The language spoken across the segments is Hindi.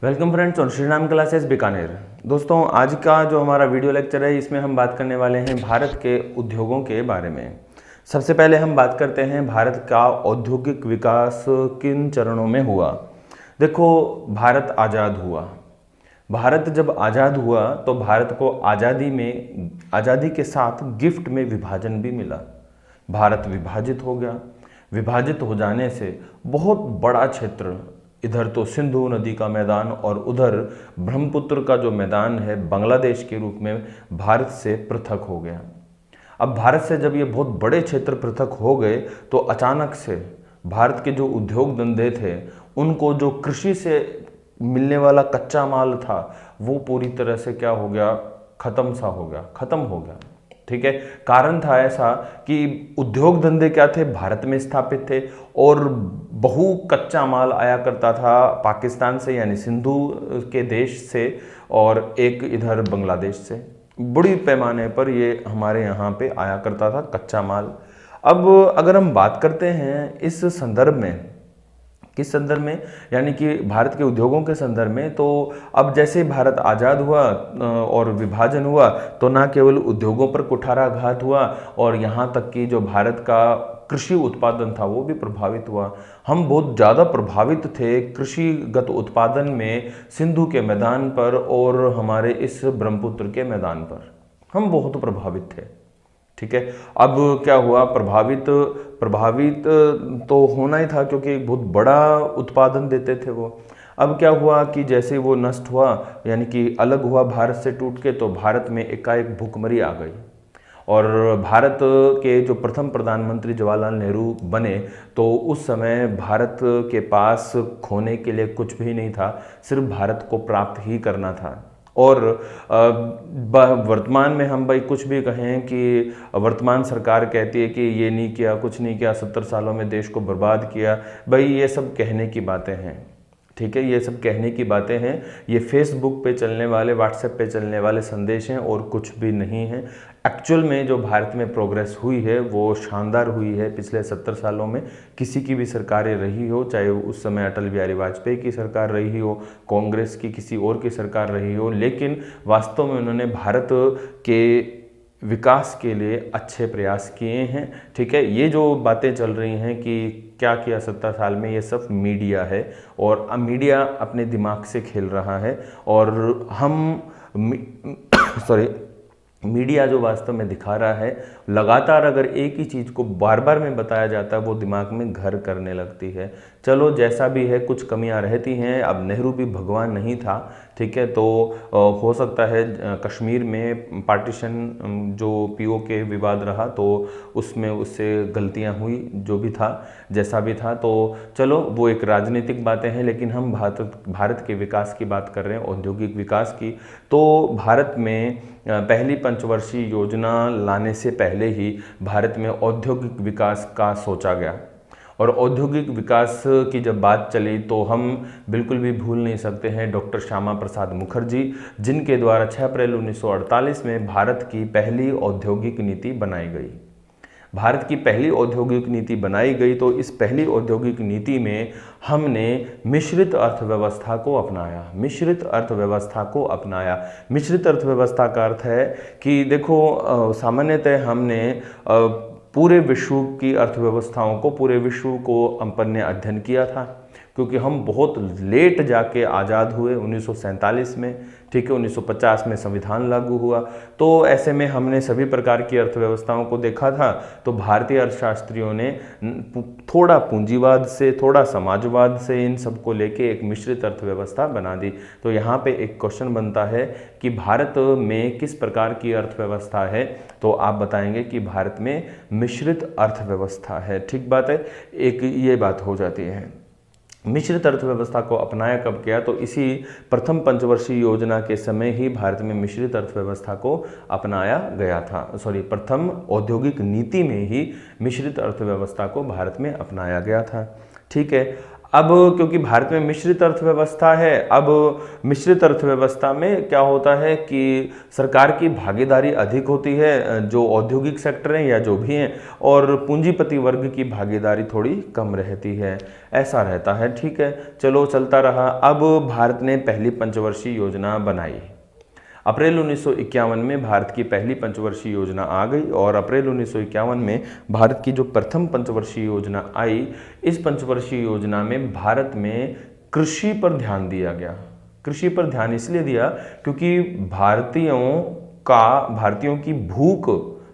वेलकम फ्रेंड्स और श्री राम क्लासेस बीकानेर। दोस्तों, आज का जो हमारा वीडियो लेक्चर है इसमें हम बात करने वाले हैं भारत के उद्योगों के बारे में। सबसे पहले हम बात करते हैं भारत का औद्योगिक विकास किन चरणों में हुआ। देखो, भारत आज़ाद हुआ। भारत जब आज़ाद हुआ तो भारत को आज़ादी के साथ गिफ्ट में विभाजन भी मिला। भारत विभाजित हो गया। विभाजित हो जाने से बहुत बड़ा क्षेत्र, इधर तो सिंधु नदी का मैदान और उधर ब्रह्मपुत्र का जो मैदान है बांग्लादेश के रूप में, भारत से पृथक हो गया। अब भारत से जब ये बहुत बड़े क्षेत्र पृथक हो गए तो अचानक से भारत के जो उद्योग धंधे थे, उनको जो कृषि से मिलने वाला कच्चा माल था वो पूरी तरह से क्या हो गया, खत्म हो गया। ठीक है, कारण था ऐसा कि उद्योग धंधे क्या थे, भारत में स्थापित थे और बहु कच्चा माल आया करता था पाकिस्तान से, यानी सिंधु के देश से, और एक इधर बांग्लादेश से। बड़ी पैमाने पर ये हमारे यहाँ पे आया करता था कच्चा माल। अब अगर हम बात करते हैं इस संदर्भ में, किस संदर्भ में, यानी कि भारत के उद्योगों के संदर्भ में, तो अब जैसे भारत आज़ाद हुआ और विभाजन हुआ तो ना केवल उद्योगों पर कुठाराघात हुआ और यहाँ तक कि जो भारत का कृषि उत्पादन था वो भी प्रभावित हुआ। हम बहुत ज़्यादा प्रभावित थे कृषिगत उत्पादन में सिंधु के मैदान पर और हमारे इस ब्रह्मपुत्र के मैदान पर हम बहुत प्रभावित थे। ठीक है, अब क्या हुआ, प्रभावित तो होना ही था क्योंकि बहुत बड़ा उत्पादन देते थे वो। अब क्या हुआ कि जैसे वो नष्ट हुआ, यानी कि अलग हुआ भारत से टूट के, तो भारत में एकाएक भुखमरी आ गई और भारत के जो प्रथम प्रधानमंत्री जवाहरलाल नेहरू बने तो उस समय भारत के पास खोने के लिए कुछ भी नहीं था, सिर्फ भारत को प्राप्त ही करना था। और वर्तमान में हम भाई कुछ भी कहें कि वर्तमान सरकार कहती है कि ये नहीं किया, कुछ नहीं किया, 70 सालों में देश को बर्बाद किया, भाई ये सब कहने की बातें हैं। ठीक है, ये सब कहने की बातें हैं, ये फेसबुक पे चलने वाले, व्हाट्सएप पे चलने वाले संदेश हैं और कुछ भी नहीं है। एक्चुअल में जो भारत में प्रोग्रेस हुई है वो शानदार हुई है। पिछले 70 सालों में किसी की भी सरकारें रही हो, चाहे उस समय अटल बिहारी वाजपेयी की सरकार रही हो, कांग्रेस की किसी और की सरकार रही हो, लेकिन वास्तव में उन्होंने भारत के विकास के लिए अच्छे प्रयास किए हैं। ठीक है, ये जो बातें चल रही हैं कि क्या किया 70 साल में, ये सब मीडिया है और मीडिया अपने दिमाग से खेल रहा है और मीडिया जो वास्तव में दिखा रहा है, लगातार अगर एक ही चीज़ को बार बार में बताया जाता है वो दिमाग में घर करने लगती है। चलो जैसा भी है, कुछ कमियां रहती हैं। अब नेहरू भी भगवान नहीं था, ठीक है, तो हो सकता है कश्मीर में पार्टीशन जो पीओके विवाद रहा तो उसमें उससे गलतियां हुई, जो भी था, जैसा भी था, तो चलो वो एक राजनीतिक बातें हैं। लेकिन हम भारत के विकास की बात कर रहे हैं, औद्योगिक विकास की। तो भारत में पहली पंचवर्षीय योजना लाने से पहले ही भारत में औद्योगिक विकास का सोचा गया और औद्योगिक विकास की जब बात चली तो हम बिल्कुल भी भूल नहीं सकते हैं डॉक्टर श्यामा प्रसाद मुखर्जी, जिनके द्वारा 6 अप्रैल 1948 में भारत की पहली औद्योगिक नीति बनाई गई। भारत की पहली औद्योगिक नीति बनाई गई तो इस पहली औद्योगिक नीति में हमने मिश्रित अर्थव्यवस्था को अपनाया। मिश्रित अर्थव्यवस्था का अर्थ है कि देखो, सामान्यतः हमने पूरे विश्व की अर्थव्यवस्थाओं को, पूरे विश्व को अपन ने अध्ययन किया था क्योंकि हम बहुत लेट जाके आज़ाद हुए 1947 में। ठीक है, 1950 में संविधान लागू हुआ, तो ऐसे में हमने सभी प्रकार की अर्थव्यवस्थाओं को देखा था। तो भारतीय अर्थशास्त्रियों ने थोड़ा पूंजीवाद से, थोड़ा समाजवाद से, इन सब को लेके एक मिश्रित अर्थव्यवस्था बना दी। तो यहाँ पे एक क्वेश्चन बनता है कि भारत में किस प्रकार की अर्थव्यवस्था है, तो आप बताएंगे कि भारत में मिश्रित अर्थव्यवस्था है। ठीक बात है, एक ये बात हो जाती है। मिश्रित अर्थव्यवस्था को अपनाया कब किया, तो इसी प्रथम पंचवर्षीय योजना के समय ही भारत में मिश्रित अर्थव्यवस्था को अपनाया गया था। प्रथम औद्योगिक नीति में ही मिश्रित अर्थव्यवस्था को भारत में अपनाया गया था। ठीक है, अब क्योंकि भारत में मिश्रित अर्थव्यवस्था है, अब मिश्रित अर्थव्यवस्था में क्या होता है कि सरकार की भागीदारी अधिक होती है, जो औद्योगिक सेक्टर हैं या जो भी हैं, और पूंजीपति वर्ग की भागीदारी थोड़ी कम रहती है, ऐसा रहता है। ठीक है, चलो चलता रहा। अब भारत ने पहली पंचवर्षीय योजना बनाई। अप्रैल 1951 में भारत की पहली पंचवर्षीय योजना आ गई और अप्रैल 1951 में भारत की जो प्रथम पंचवर्षीय योजना आई, इस पंचवर्षीय योजना में भारत में कृषि पर ध्यान दिया गया। कृषि पर ध्यान इसलिए दिया क्योंकि भारतीयों की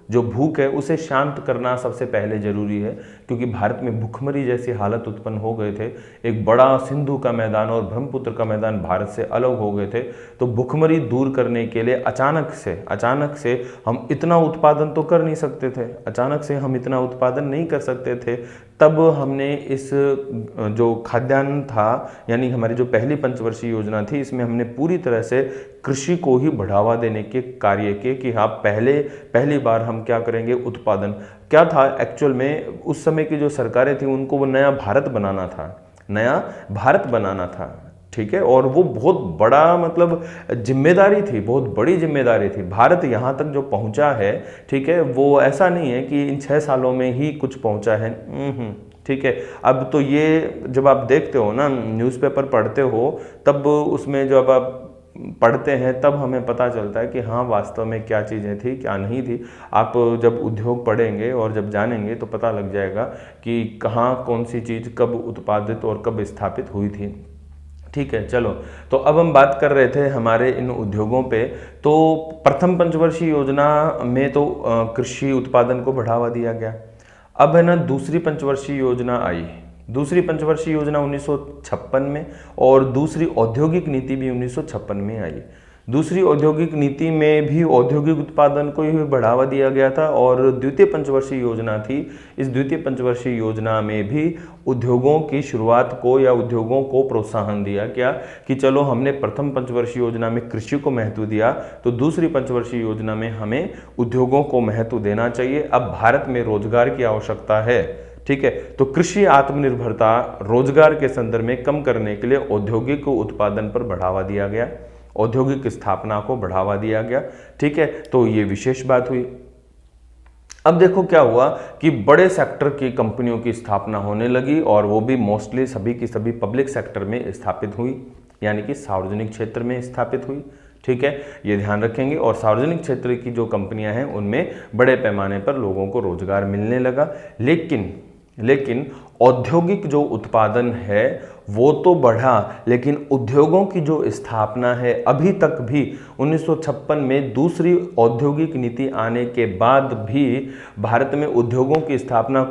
भूख है उसे शांत करना सबसे पहले जरूरी है, क्योंकि भारत में भुखमरी जैसी हालत उत्पन्न हो गए थे। एक बड़ा सिंधु का मैदान और ब्रह्मपुत्र का मैदान भारत से अलग हो गए थे, तो भुखमरी दूर करने के लिए अचानक से हम इतना उत्पादन तो कर नहीं सकते थे, अचानक से हम इतना उत्पादन नहीं कर सकते थे। तब हमने इस जो खाद्यान्न था, यानी हमारी जो पहली पंचवर्षीय योजना थी, इसमें हमने पूरी तरह से कृषि को ही बढ़ावा देने के कार्य किए कि हाँ, पहली बार हम क्या करेंगे, उत्पादन। क्या था एक्चुअल में, उस समय की जो सरकारें थी उनको वो नया भारत बनाना था। ठीक है, और वो बहुत बड़ा मतलब जिम्मेदारी थी, बहुत बड़ी जिम्मेदारी थी। भारत यहाँ तक जो पहुँचा है, ठीक है, वो ऐसा नहीं है कि इन 6 सालों में ही कुछ पहुँचा है। ठीक है, अब तो ये जब आप देखते हो ना, न्यूज़पेपर पढ़ते हो, तब उसमें जब आप पढ़ते हैं तब हमें पता चलता है कि हाँ, वास्तव में क्या चीज़ें थी, क्या नहीं थी। आप जब उद्योग पढ़ेंगे और जब जानेंगे तो पता लग जाएगा कि कहाँ कौन सी चीज़ कब उत्पादित और कब स्थापित हुई थी। ठीक है, चलो, तो अब हम बात कर रहे थे हमारे इन उद्योगों पे। तो प्रथम पंचवर्षीय योजना में तो कृषि उत्पादन को बढ़ावा दिया गया। अब है ना, दूसरी पंचवर्षीय योजना आई। दूसरी पंचवर्षीय योजना 1956 में, और दूसरी औद्योगिक नीति भी 1956 में आई। दूसरी औद्योगिक नीति में भी औद्योगिक उत्पादन को ही बढ़ावा दिया गया था, और द्वितीय पंचवर्षीय योजना थी। इस द्वितीय पंचवर्षीय योजना में भी उद्योगों की शुरुआत को या उद्योगों को प्रोत्साहन दिया गया कि चलो, हमने प्रथम पंचवर्षीय योजना में कृषि को महत्व दिया, तो दूसरी पंचवर्षीय योजना में हमें उद्योगों को महत्व देना चाहिए। अब भारत में रोजगार की आवश्यकता है। ठीक है, तो कृषि आत्मनिर्भरता रोजगार के संदर्भ में कम करने के लिए औद्योगिक उत्पादन पर बढ़ावा दिया गया, औद्योगिक स्थापना को बढ़ावा दिया गया। ठीक है, तो ये विशेष बात हुई। अब देखो क्या हुआ कि बड़े सेक्टर की कंपनियों की स्थापना होने लगी, और वो भी मोस्टली सभी की सभी पब्लिक सेक्टर में स्थापित हुई, यानी कि सार्वजनिक क्षेत्र में स्थापित हुई। ठीक है, ये ध्यान रखेंगे। और सार्वजनिक क्षेत्र की जो कंपनियां हैं उनमें बड़े पैमाने पर लोगों को रोजगार मिलने लगा। लेकिन औद्योगिक जो उत्पादन है वो तो बढ़ा, लेकिन उद्योगों की जो स्थापना है अभी तक भी 1956 में दूसरी औद्योगिक नीति आने के बाद भी भारत में उद्योगों की स्थापना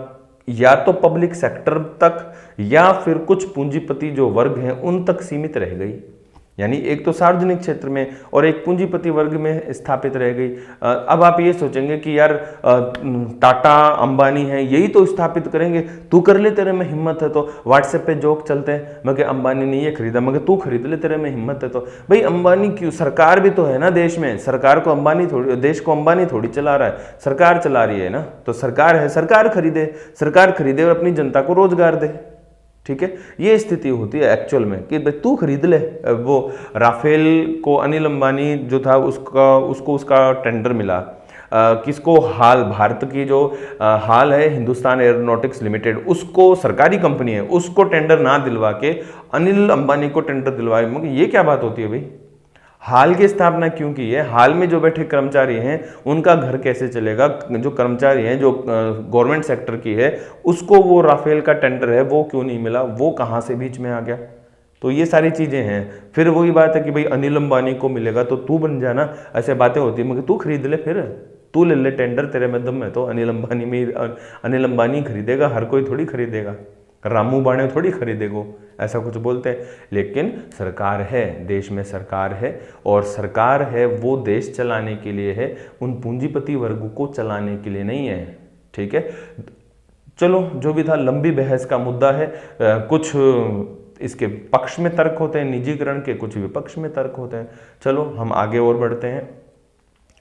या तो पब्लिक सेक्टर तक या फिर कुछ पूंजीपति जो वर्ग हैं उन तक सीमित रह गई। यानी एक तो सार्वजनिक क्षेत्र में और एक पूंजीपति वर्ग में स्थापित रह गई। अब आप ये सोचेंगे कि यार टाटा अंबानी है, यही तो स्थापित करेंगे, तू कर ले, तेरे में हिम्मत है तो। व्हाट्सएप पे जोक चलते हैं, मगर अंबानी ने ये खरीदा, मगर तू खरीद ले, तेरे में हिम्मत है तो। भाई अंबानी क्यों, सरकार भी तो है ना देश में, सरकार को अंबानी थोड़ी, देश को अंबानी थोड़ी चला रहा है, सरकार चला रही है ना। तो सरकार है, सरकार खरीदे और अपनी जनता को रोजगार दे। ठीक है, ये स्थिति होती है एक्चुअल में कि भाई तू खरीद ले। वो राफेल को अनिल अंबानी जो था उसको उसका टेंडर मिला। किसको, भारत की जो हाल है हिंदुस्तान एरोनॉटिक्स लिमिटेड, उसको सरकारी कंपनी है, उसको टेंडर ना दिलवा के अनिल अंबानी को टेंडर दिलवाए। मगर ये क्या बात होती है भाई? हाल की स्थापना क्यों की है? हाल में जो बैठे कर्मचारी हैं उनका घर कैसे चलेगा? जो कर्मचारी हैं जो गवर्नमेंट सेक्टर की है, उसको वो राफेल का टेंडर है वो क्यों नहीं मिला? वो कहाँ से बीच में आ गया? तो ये सारी चीजें हैं। फिर वही बात है कि भाई अनिल अंबानी को मिलेगा तो तू बन जाना, ऐसे बातें होती है। मगर तू खरीद ले, फिर तू ले ले टेंडर, तेरे में दम है तो। अनिल अंबानी खरीदेगा, हर कोई थोड़ी खरीदेगा, रामू बाणे थोड़ी खरीदेगा, ऐसा कुछ बोलते हैं। लेकिन सरकार है, देश में सरकार है, और सरकार है वो देश चलाने के लिए है, उन पूंजीपति वर्ग को चलाने के लिए नहीं है। ठीक है, चलो जो भी था, लंबी बहस का मुद्दा है। कुछ इसके पक्ष में तर्क होते हैं निजीकरण के, कुछ विपक्ष में तर्क होते हैं। चलो हम आगे और बढ़ते हैं।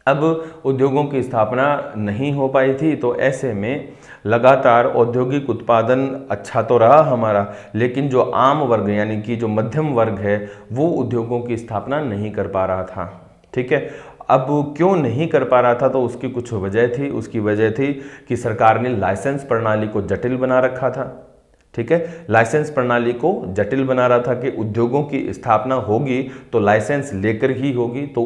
अब उद्योगों की स्थापना नहीं हो पाई थी, तो ऐसे में लगातार औद्योगिक उत्पादन अच्छा तो रहा हमारा, लेकिन जो आम वर्ग यानी कि जो मध्यम वर्ग है वो उद्योगों की स्थापना नहीं कर पा रहा था। ठीक है, अब क्यों नहीं कर पा रहा था, तो उसकी कुछ वजह थी। उसकी वजह थी कि सरकार ने लाइसेंस प्रणाली को जटिल बना रखा था। ठीक है, लाइसेंस प्रणाली को जटिल बना रहा था कि उद्योगों की स्थापना होगी तो लाइसेंस लेकर ही होगी, तो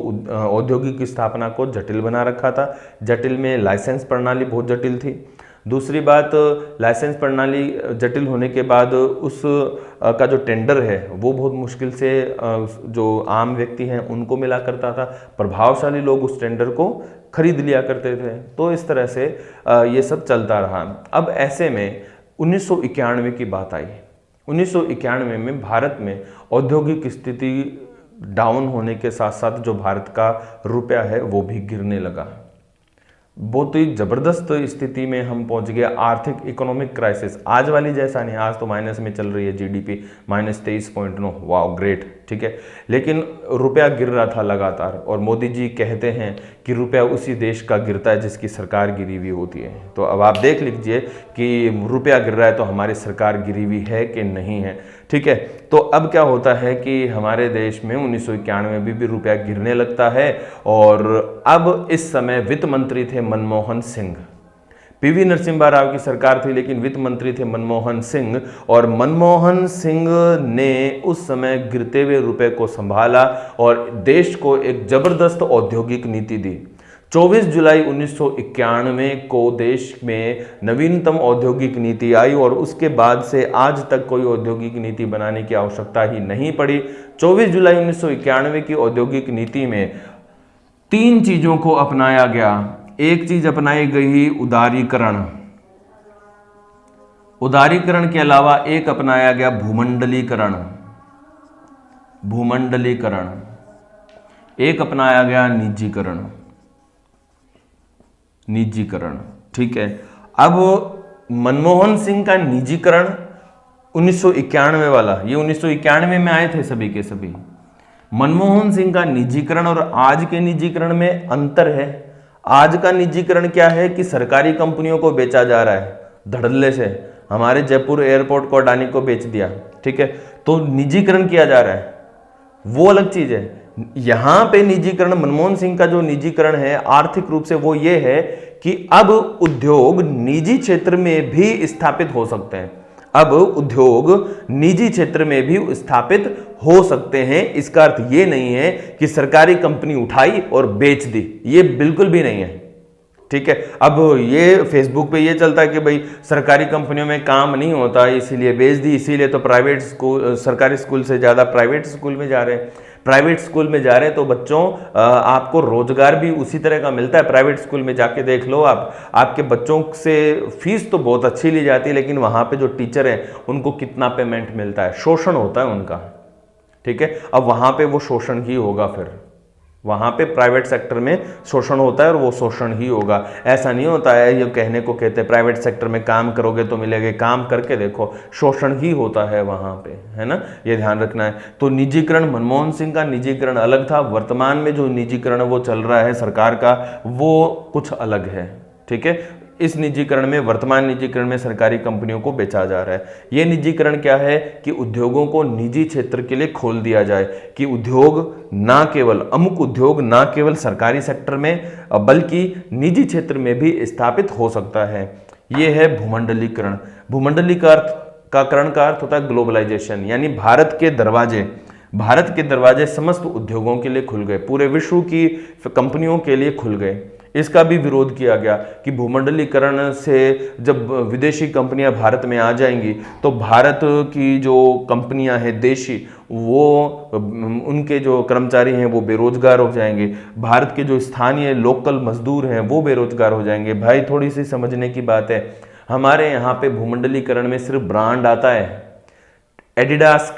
औद्योगिक स्थापना को जटिल बना रखा था। जटिल में लाइसेंस प्रणाली बहुत जटिल थी। दूसरी बात, लाइसेंस प्रणाली जटिल होने के बाद उस का जो टेंडर है वो बहुत मुश्किल से जो आम व्यक्ति हैं उनको मिला करता था। प्रभावशाली लोग उस टेंडर को खरीद लिया करते थे। तो इस तरह से ये सब चलता रहा। अब ऐसे में 1991 की बात आई। 1991 में भारत में औद्योगिक स्थिति डाउन होने के साथ साथ जो भारत का रुपया है वो भी गिरने लगा। बहुत ही ज़बरदस्त स्थिति में हम पहुंच गए। आर्थिक इकोनॉमिक क्राइसिस आज वाली जैसा नहीं, आज तो माइनस में चल रही है जीडीपी -23.9, वाह ग्रेट। ठीक है, लेकिन रुपया गिर रहा था लगातार, और मोदी जी कहते हैं कि रुपया उसी देश का गिरता है जिसकी सरकार गिरी हुई होती है। तो अब आप देख लीजिए कि रुपया गिर रहा है तो हमारी सरकार गिरी हुई है कि नहीं है। ठीक है, तो अब क्या होता है कि हमारे देश में 1991 में भी रुपया गिरने लगता है, और अब इस समय वित्त मंत्री थे मनमोहन सिंह। पीवी नरसिम्हा राव की सरकार थी, लेकिन वित्त मंत्री थे मनमोहन सिंह, और मनमोहन सिंह ने उस समय गिरते हुए रुपए को संभाला और देश को एक जबरदस्त औद्योगिक नीति दी। 24 जुलाई 1991 को देश में नवीनतम औद्योगिक नीति आई, और उसके बाद से आज तक कोई औद्योगिक नीति बनाने की आवश्यकता ही नहीं पड़ी। 24 जुलाई 1991 की औद्योगिक नीति में 3 चीजों को अपनाया गया। एक चीज अपनाई गई उदारीकरण। उदारीकरण के अलावा एक अपनाया गया भूमंडलीकरण। भूमंडलीकरण। एक अपनाया गया निजीकरण। निजीकरण। ठीक है, अब मनमोहन सिंह का निजीकरण 1991 वाला, ये 1991 में आए थे सभी के सभी। मनमोहन सिंह का निजीकरण और आज के निजीकरण में अंतर है। आज का निजीकरण क्या है कि सरकारी कंपनियों को बेचा जा रहा है धड़ल्ले से। हमारे जयपुर एयरपोर्ट को अडानी को बेच दिया। ठीक है, तो निजीकरण किया जा रहा है, वो अलग चीज है। यहां पे निजीकरण, मनमोहन सिंह का जो निजीकरण है आर्थिक रूप से वो ये है कि अब उद्योग निजी क्षेत्र में भी स्थापित हो सकते हैं। अब उद्योग निजी क्षेत्र में भी स्थापित हो सकते हैं। इसका अर्थ ये नहीं है कि सरकारी कंपनी उठाई और बेच दी, ये बिल्कुल भी नहीं है। ठीक है, अब ये फेसबुक पे ये चलता है कि भाई सरकारी कंपनियों में काम नहीं होता इसीलिए बेच दी, इसीलिए तो प्राइवेट स्कूल, सरकारी स्कूल से ज़्यादा प्राइवेट स्कूल में जा रहे हैं। प्राइवेट स्कूल में जा रहे हैं तो बच्चों आपको रोजगार भी उसी तरह का मिलता है। प्राइवेट स्कूल में जाके देख लो आप, आपके बच्चों से फीस तो बहुत अच्छी ली जाती है, लेकिन वहाँ पे जो टीचर हैं उनको कितना पेमेंट मिलता है, शोषण होता है उनका। ठीक है, अब वहाँ पे वो शोषण ही होगा, फिर वहाँ पे प्राइवेट सेक्टर में शोषण होता है और वो शोषण ही होगा। ऐसा नहीं होता है, ये कहने को कहते हैं प्राइवेट सेक्टर में काम करोगे तो मिलेगा, काम करके देखो, शोषण ही होता है वहाँ पे, है ना, ये ध्यान रखना है। तो निजीकरण, मनमोहन सिंह का निजीकरण अलग था, वर्तमान में जो निजीकरण वो चल रहा है सरकार का वो कुछ अलग है। ठीक है, इस निजीकरण में, वर्तमान निजीकरण में सरकारी कंपनियों को बेचा जा रहा है। यह निजीकरण क्या है कि उद्योगों को निजी क्षेत्र के लिए खोल दिया जाए, कि उद्योग ना केवल, अमुक उद्योग ना केवल सरकारी सेक्टर में बल्कि निजी क्षेत्र में भी स्थापित हो सकता है। यह है भूमंडलीकरण। भूमंडलीकरण का अर्थ होता है ग्लोबलाइजेशन, यानी भारत के दरवाजे समस्त उद्योगों के लिए खुल गए, पूरे विश्व की कंपनियों के लिए खुल गए। इसका भी विरोध किया गया कि भूमंडलीकरण से जब विदेशी कंपनियां भारत में आ जाएंगी तो भारत की जो कंपनियां हैं देशी, वो उनके जो कर्मचारी हैं वो बेरोजगार हो जाएंगे, भारत के जो स्थानीय लोकल मजदूर हैं वो बेरोजगार हो जाएंगे। भाई थोड़ी सी समझने की बात है, हमारे यहाँ पे भूमंडलीकरण में सिर्फ ब्रांड आता है, एडिडास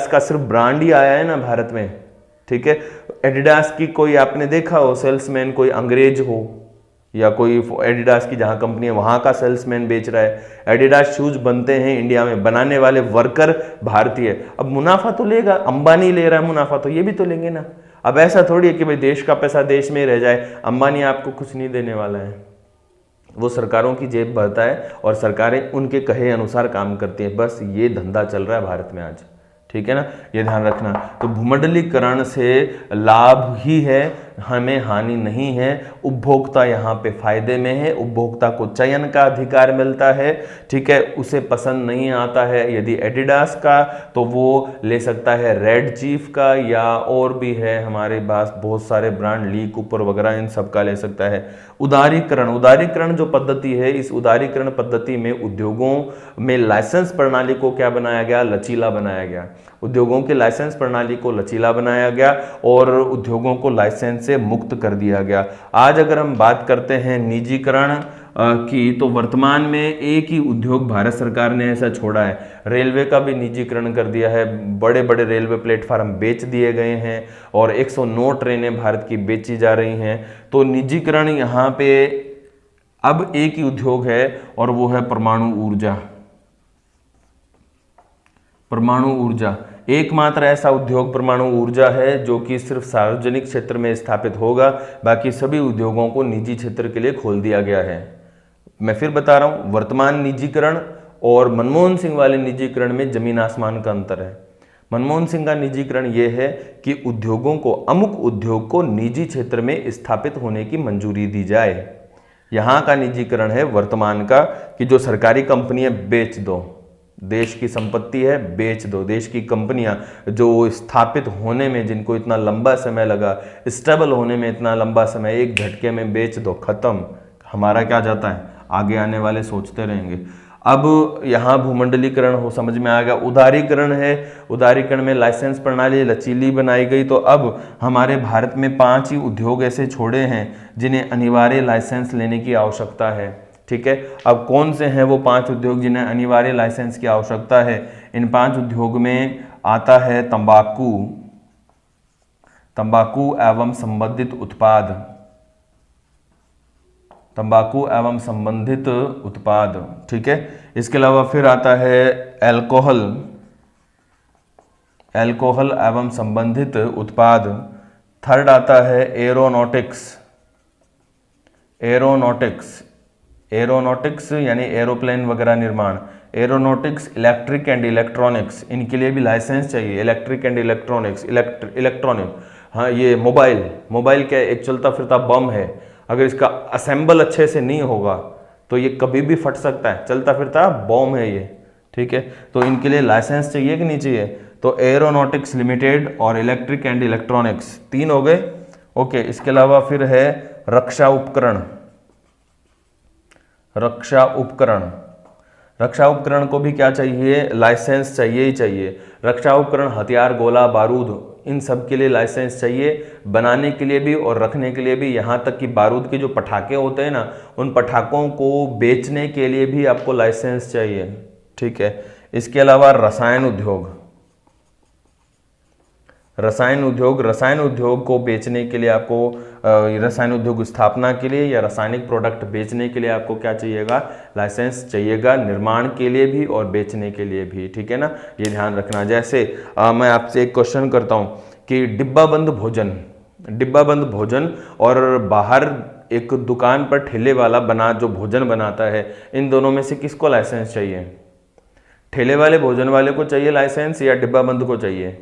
का सिर्फ ब्रांड ही आया है ना भारत में। ठीक है, एडिडास की कोई आपने देखा हो सेल्समैन, कोई अंग्रेज हो या कोई एडिडास की जहां कंपनी है वहां का सेल्समैन बेच रहा है। एडिडास शूज बनते हैं इंडिया में, बनाने वाले वर्कर भारतीय। अब मुनाफा तो लेगा, अंबानी ले रहा है मुनाफा, तो ये भी तो लेंगे ना। अब ऐसा थोड़ी है कि भाई देश का पैसा देश में ही रह जाए, अंबानी आपको कुछ नहीं देने वाला है, वो सरकारों की जेब भरता है और सरकारें उनके कहे अनुसार काम करती हैं। बस ये धंधा चल रहा है भारत में आज, ठीक है ना, ये ध्यान रखना। तो भूमंडलीकरण से लाभ ही है, हमें हानि नहीं है। उपभोक्ता यहाँ पे फायदे में है, उपभोक्ता को चयन का अधिकार मिलता है, ठीक है, उसे पसंद नहीं आता है यदि एडिडास का तो वो ले सकता है रेड चीफ का, या और भी है हमारे पास बहुत सारे ब्रांड, ली कूपर वगैरह, इन सब का ले सकता है। उदारीकरण जो पद्धति है, इस उदारीकरण पद्धति में उद्योगों में लाइसेंस प्रणाली को क्या बनाया गया, लचीला बनाया गया। उद्योगों के लाइसेंस प्रणाली को लचीला बनाया गया और उद्योगों को लाइसेंस से मुक्त कर दिया गया। आज अगर हम बात करते हैं निजीकरण की, तो वर्तमान में एक ही उद्योग भारत सरकार ने ऐसा छोड़ा है, रेलवे का भी निजीकरण कर दिया है। बड़े बड़े रेलवे प्लेटफार्म बेच दिए गए हैं और 109 ट्रेनें भारत की बेची जा रही हैं। तो निजीकरण यहाँ पे अब एक ही उद्योग है और वो है परमाणु ऊर्जा। परमाणु ऊर्जा एकमात्र ऐसा उद्योग परमाणु ऊर्जा है जो कि सिर्फ सार्वजनिक क्षेत्र में स्थापित होगा, बाकी सभी उद्योगों को निजी क्षेत्र के लिए खोल दिया गया है। मैं फिर बता रहा हूं, वर्तमान निजीकरण और मनमोहन सिंह वाले निजीकरण में जमीन आसमान का अंतर है। मनमोहन सिंह का निजीकरण यह है कि उद्योगों को, अमुक उद्योग को निजी क्षेत्र में स्थापित होने की मंजूरी दी जाए। यहाँ का निजीकरण है वर्तमान का कि जो सरकारी कंपनियां बेच दो, देश की संपत्ति है बेच दो, देश की कंपनियां जो स्थापित होने में जिनको इतना लंबा समय लगा, स्टेबल होने में इतना लंबा समय, एक झटके में बेच दो, खत्म। हमारा क्या जाता है, आगे आने वाले सोचते रहेंगे। अब यहाँ भूमंडलीकरण हो समझ में आ गया। उदारीकरण है, उदारीकरण में लाइसेंस प्रणाली लचीली बनाई गई। तो अब हमारे भारत में 5 ही उद्योग ऐसे छोड़े हैं जिन्हें अनिवार्य लाइसेंस लेने की आवश्यकता है, ठीक है। अब कौन से हैं वो 5 उद्योग जिन्हें अनिवार्य लाइसेंस की आवश्यकता है? इन 5 उद्योग में आता है तंबाकू, तंबाकू एवं संबंधित उत्पाद, तंबाकू एवं संबंधित उत्पाद, ठीक है। इसके अलावा फिर आता है अल्कोहल, अल्कोहल एवं संबंधित उत्पाद। थर्ड आता है एरोनॉटिक्स, एरोनॉटिक्स, एरोनॉटिक्स यानी एरोप्लेन वगैरह निर्माण। एरोनॉटिक्स, इलेक्ट्रिक एंड इलेक्ट्रॉनिक्स, इनके लिए भी लाइसेंस चाहिए। इलेक्ट्रिक एंड इलेक्ट्रॉनिक्स, इलेक्ट्रॉनिक, हाँ ये मोबाइल क्या एक चलता फिरता बम है, अगर इसका असेंबल अच्छे से नहीं होगा तो ये कभी भी फट सकता है, चलता फिरता बॉम्ब है ये, ठीक है। तो इनके लिए लाइसेंस चाहिए कि नहीं चाहिए? तो एरोनॉटिक्स लिमिटेड और इलेक्ट्रिक एंड इलेक्ट्रॉनिक्स 3 हो गए, ओके। इसके अलावा फिर है रक्षा उपकरण, रक्षा उपकरण, रक्षा उपकरण को भी क्या चाहिए? लाइसेंस चाहिए ही चाहिए। रक्षा उपकरण, हथियार, गोला बारूद, इन सब के लिए लाइसेंस चाहिए, बनाने के लिए भी और रखने के लिए भी। यहाँ तक कि बारूद के जो पटाखे होते हैं ना, उन पटाखों को बेचने के लिए भी आपको लाइसेंस चाहिए, ठीक है। इसके अलावा रसायन उद्योग, रसायन उद्योग, रसायन उद्योग को बेचने के लिए आपको, रसायन उद्योग स्थापना के लिए या रासायनिक प्रोडक्ट बेचने के लिए आपको क्या चाहिएगा? लाइसेंस चाहिएगा, निर्माण के लिए भी और बेचने के लिए भी, ठीक है ना, ये ध्यान रखना। जैसे मैं आपसे एक क्वेश्चन करता हूँ कि डिब्बाबंद भोजन, डिब्बाबंद भोजन और बाहर एक दुकान पर ठेले वाला जो भोजन बनाता है, इन दोनों में से किसको लाइसेंस चाहिए? ठेले वाले भोजन वाले को चाहिए लाइसेंस या डिब्बाबंद को चाहिए?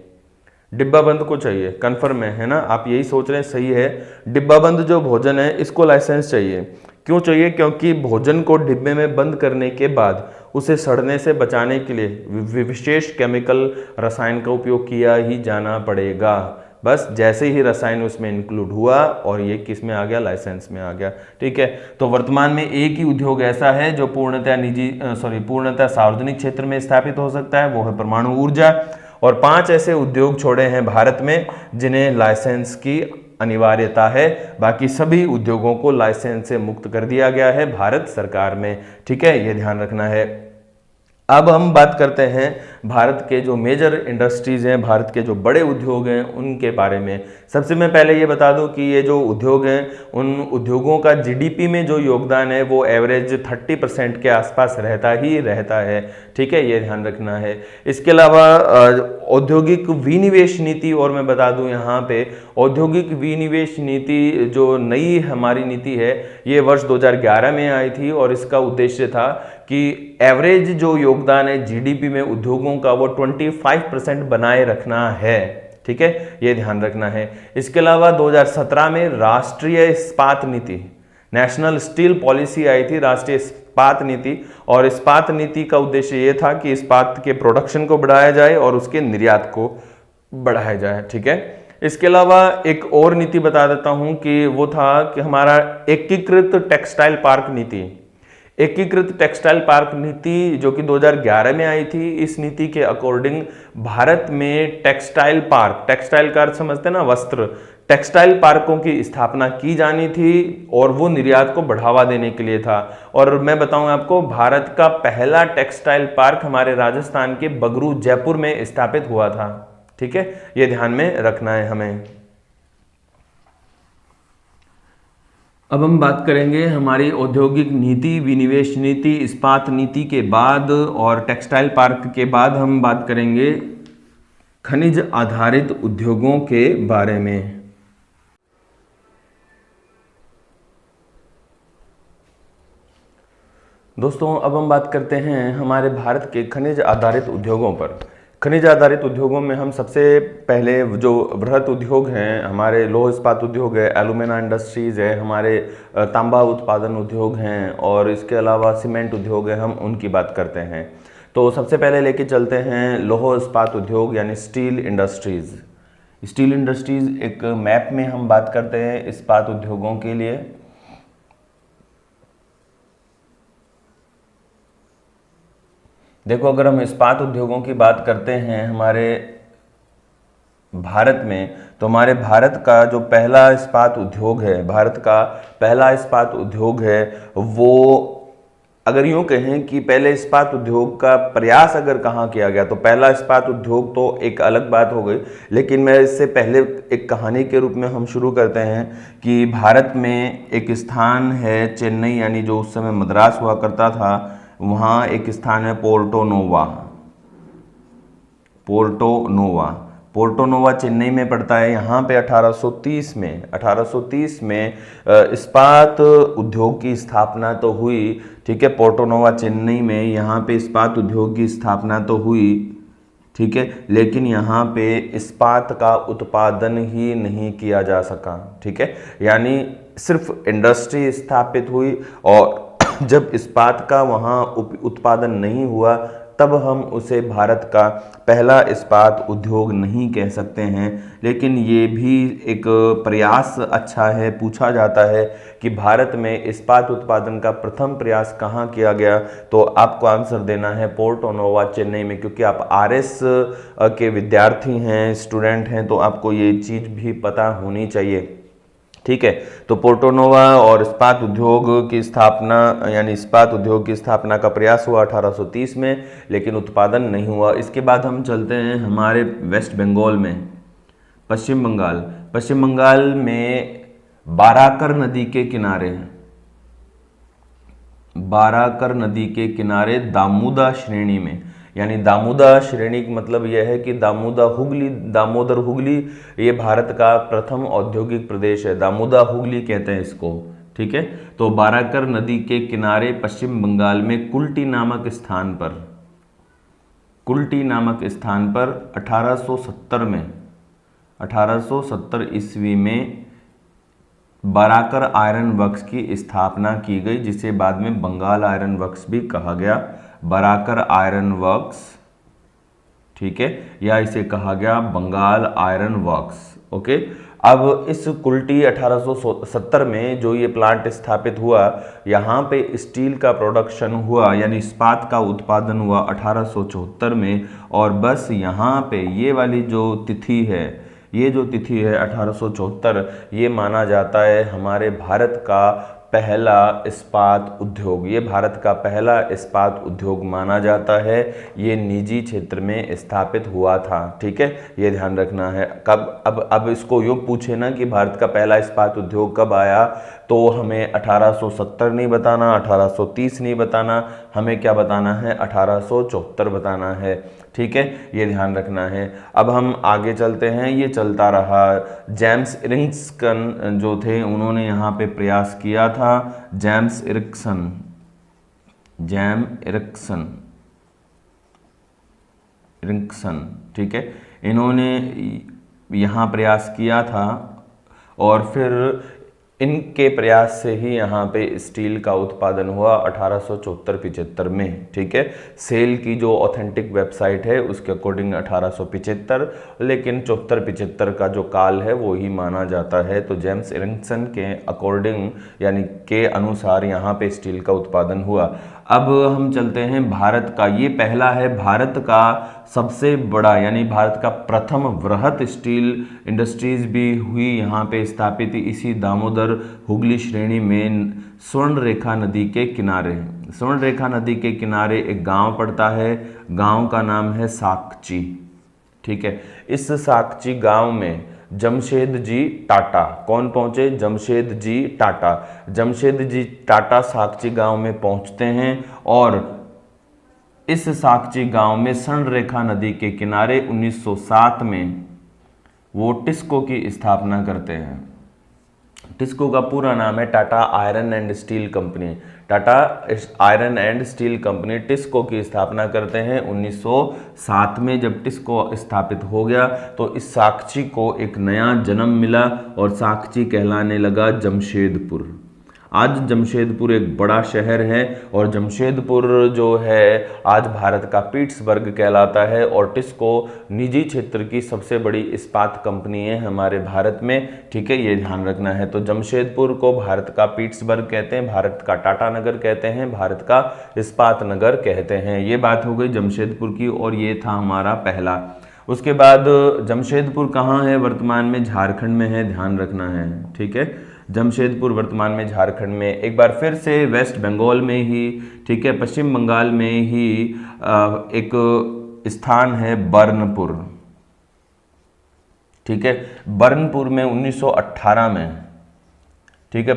डिब्बाबंद को चाहिए, कन्फर्म है ना? आप यही सोच रहे हैं, सही है। डिब्बाबंद जो भोजन है इसको लाइसेंस चाहिए। क्यों चाहिए? क्योंकि भोजन को डिब्बे में बंद करने के बाद उसे सड़ने से बचाने के लिए विशेष केमिकल रसायन का उपयोग किया ही जाना पड़ेगा। बस जैसे ही रसायन उसमें इंक्लूड हुआ और ये किस में आ गया? लाइसेंस में आ गया, ठीक है। तो वर्तमान में एक ही उद्योग ऐसा है जो पूर्णतः सार्वजनिक क्षेत्र में स्थापित हो सकता है, वो है परमाणु ऊर्जा। और 5 ऐसे उद्योग छोड़े हैं भारत में जिन्हें लाइसेंस की अनिवार्यता है, बाकी सभी उद्योगों को लाइसेंस से मुक्त कर दिया गया है भारत सरकार में, ठीक है, ये ध्यान रखना है। अब हम बात करते हैं भारत के जो मेजर इंडस्ट्रीज़ हैं, भारत के जो बड़े उद्योग हैं उनके बारे में। सबसे मैं पहले ये बता दूं कि ये जो उद्योग हैं उन उद्योगों का जीडीपी में जो योगदान है वो एवरेज 30% के आसपास रहता है। ठीक है, ये ध्यान रखना है। इसके अलावा औद्योगिक विनिवेश नीति, और मैं बता दूं यहाँ पे औद्योगिक विनिवेश नीति जो नई हमारी नीति है ये वर्ष 2011 में आई थी, और इसका उद्देश्य था कि एवरेज जो योगदान है जीडीपी में उद्योगों का वो 25% बनाए रखना है। ठीक है, ये ध्यान रखना है। इसके अलावा 2017 में राष्ट्रीय इस्पात नीति, नेशनल स्टील पॉलिसी आई थी, राष्ट्रीय इस्पात नीति, और इस्पात नीति का उद्देश्य ये था कि इस्पात के प्रोडक्शन को बढ़ाया जाए और उसके निर्यात को बढ़ाया जाए। ठीक है, इसके अलावा एक और नीति बता देता हूं कि वो था कि हमारा एकीकृत टेक्सटाइल पार्क नीति। एकीकृत टेक्सटाइल पार्क नीति जो कि 2011 में आई थी, इस नीति के अकॉर्डिंग भारत में टेक्सटाइल पार्क, टेक्सटाइल का अर्थ समझते हैं ना, वस्त्र, टेक्सटाइल पार्कों की स्थापना की जानी थी और वो निर्यात को बढ़ावा देने के लिए था। और मैं बताऊं आपको, भारत का पहला टेक्सटाइल पार्क हमारे राजस्थान के बगरू, जयपुर में स्थापित हुआ था। ठीक है, ये ध्यान में रखना है हमें। अब हम बात करेंगे हमारी औद्योगिक नीति, विनिवेश नीति, इस्पात नीति के बाद और टेक्सटाइल पार्क के बाद हम बात करेंगे खनिज आधारित उद्योगों के बारे में। दोस्तों, अब हम बात करते हैं हमारे भारत के खनिज आधारित उद्योगों पर। खनिज आधारित उद्योगों में हम सबसे पहले जो बृहत उद्योग हैं, हमारे लौह इस्पात उद्योग है, एलुमिना इंडस्ट्रीज़ है, हमारे तांबा उत्पादन उद्योग हैं, और इसके अलावा सीमेंट उद्योग है, हम उनकी बात करते हैं। तो सबसे पहले लेके चलते हैं लौह इस्पात उद्योग यानी स्टील इंडस्ट्रीज़। स्टील इंडस्ट्रीज़ एक मैप में हम बात करते हैं इस्पात उद्योगों के लिए। देखो, अगर हम इस्पात उद्योगों की बात करते हैं हमारे भारत में, तो हमारे भारत का जो पहला इस्पात उद्योग है, भारत का पहला इस्पात उद्योग है वो, अगर यूं कहें कि पहले इस्पात उद्योग का प्रयास अगर कहाँ किया गया, तो पहला इस्पात उद्योग तो एक अलग बात हो गई, लेकिन मैं इससे पहले एक कहानी के रूप में हम शुरू करते हैं कि भारत में एक स्थान है चेन्नई, यानी जो उस समय मद्रास हुआ करता था, वहाँ एक स्थान है पोर्टो नोवा। पोर्टो नोवा चेन्नई में पड़ता है। यहाँ पे 1830 में इस्पात उद्योग की स्थापना तो हुई। ठीक है, पोर्टो नोवा चेन्नई में यहाँ पे इस्पात उद्योग की स्थापना तो हुई। ठीक है, लेकिन यहाँ पे इस्पात का उत्पादन ही नहीं किया जा सका। ठीक है, यानी सिर्फ इंडस्ट्री स्थापित हुई, और जब इस्पात का वहाँ उत्पादन नहीं हुआ तब हम उसे भारत का पहला इस्पात उद्योग नहीं कह सकते हैं। लेकिन ये भी एक प्रयास अच्छा है। पूछा जाता है कि भारत में इस्पात उत्पादन का प्रथम प्रयास कहाँ किया गया, तो आपको आंसर देना है पोर्टो नोवा चेन्नई में, क्योंकि आप आरएस के विद्यार्थी हैं, स्टूडेंट हैं, तो आपको ये चीज़ भी पता होनी चाहिए। ठीक है, तो पोर्टो नोवा और इस्पात उद्योग की स्थापना, यानी इस्पात उद्योग की स्थापना का प्रयास हुआ 1830 में, लेकिन उत्पादन नहीं हुआ। इसके बाद हम चलते हैं हमारे वेस्ट बंगाल में, पश्चिम बंगाल में बाराकर नदी के किनारे दामोदा श्रेणी में, यानी दामोदा श्रेणी का मतलब यह है कि दामोदर हुगली ये भारत का प्रथम औद्योगिक प्रदेश है। दामोदा हुगली कहते हैं इसको। ठीक है, तो बाराकर नदी के किनारे पश्चिम बंगाल में कुल्टी नामक स्थान पर 1870 ईस्वी में बाराकर आयरन वर्क्स की स्थापना की गई, जिसे बाद में बंगाल आयरन वर्क्स भी कहा गया। बाराकर आयरन वर्क्स, ठीक है, या इसे कहा गया बंगाल आयरन वर्क्स। ओके, अब इस कुल्टी 1870 में जो ये प्लांट स्थापित हुआ, यहाँ पे स्टील का प्रोडक्शन हुआ, यानी इस्पात का उत्पादन हुआ 1874 में। और बस यहाँ पे ये वाली जो तिथि है, 1874, ये माना जाता है हमारे भारत का पहला इस्पात उद्योग, ये भारत का पहला इस्पात उद्योग माना जाता है। ये निजी क्षेत्र में स्थापित हुआ था। ठीक है, ये ध्यान रखना है। कब, अब इसको यूँ पूछे ना कि भारत का पहला इस्पात उद्योग कब आया, तो हमें 1870 नहीं बताना, 1830 नहीं बताना, हमें क्या बताना है, 1874 बताना है। ठीक है, ये ध्यान रखना है। अब हम आगे चलते हैं। ये चलता रहा। जेम्स इरिक्सन जो थे उन्होंने यहाँ पे प्रयास किया था। जेम्स इरिक्सन, ठीक है, इन्होंने यहाँ प्रयास किया था और फिर इनके प्रयास से ही यहाँ पे स्टील का उत्पादन हुआ 1874-75 में। ठीक है, सेल की जो ऑथेंटिक वेबसाइट है उसके अकॉर्डिंग 1875, लेकिन 74-75 का जो काल है वो ही माना जाता है। तो जेम्स इरिक्सन के अकॉर्डिंग यानी के अनुसार यहाँ पे स्टील का उत्पादन हुआ। अब हम चलते हैं भारत का, ये पहला है भारत का सबसे बड़ा यानी भारत का प्रथम वृहत स्टील इंडस्ट्रीज भी हुई यहाँ पे स्थापित इसी दामोदर हुगली श्रेणी में स्वर्ण रेखा नदी के किनारे। स्वर्ण रेखा नदी के किनारे एक गांव पड़ता है, गांव का नाम है साकची। ठीक है, इस साकची गांव में जमशेद जी टाटा, कौन पहुंचे, जमशेद जी टाटा। जमशेद जी टाटा साकची गांव में पहुंचते हैं और इस साकची गांव में स्वर्ण रेखा नदी के किनारे 1907 में वो टिस्को की स्थापना करते हैं। टिस्को का पूरा नाम है Tata iron and steel company. Tata iron and steel company TISCO की स्थापना करते हैं 1907 में। जब टिस्को स्थापित हो गया तो इस साकची को एक नया जन्म मिला और साकची कहलाने लगा जमशेदपुर। आज जमशेदपुर एक बड़ा शहर है और जमशेदपुर जो है आज भारत का पिट्सबर्ग कहलाता है और टिस्को निजी क्षेत्र की सबसे बड़ी इस्पात कंपनी है हमारे भारत में। ठीक है, ये ध्यान रखना है। तो जमशेदपुर को भारत का पिट्सबर्ग कहते हैं, भारत का टाटा नगर कहते हैं, भारत का इस्पात नगर कहते हैं। ये बात हो गई जमशेदपुर की और ये था हमारा पहला। उसके बाद जमशेदपुर कहाँ है, वर्तमान में झारखंड में है, ध्यान रखना है। ठीक है, जमशेदपुर वर्तमान में झारखंड में, एक बार फिर से वेस्ट बंगाल में ही, ठीक है, पश्चिम बंगाल में ही एक स्थान है बर्नपुर। ठीक है, बर्नपुर में 1918 में, ठीक है,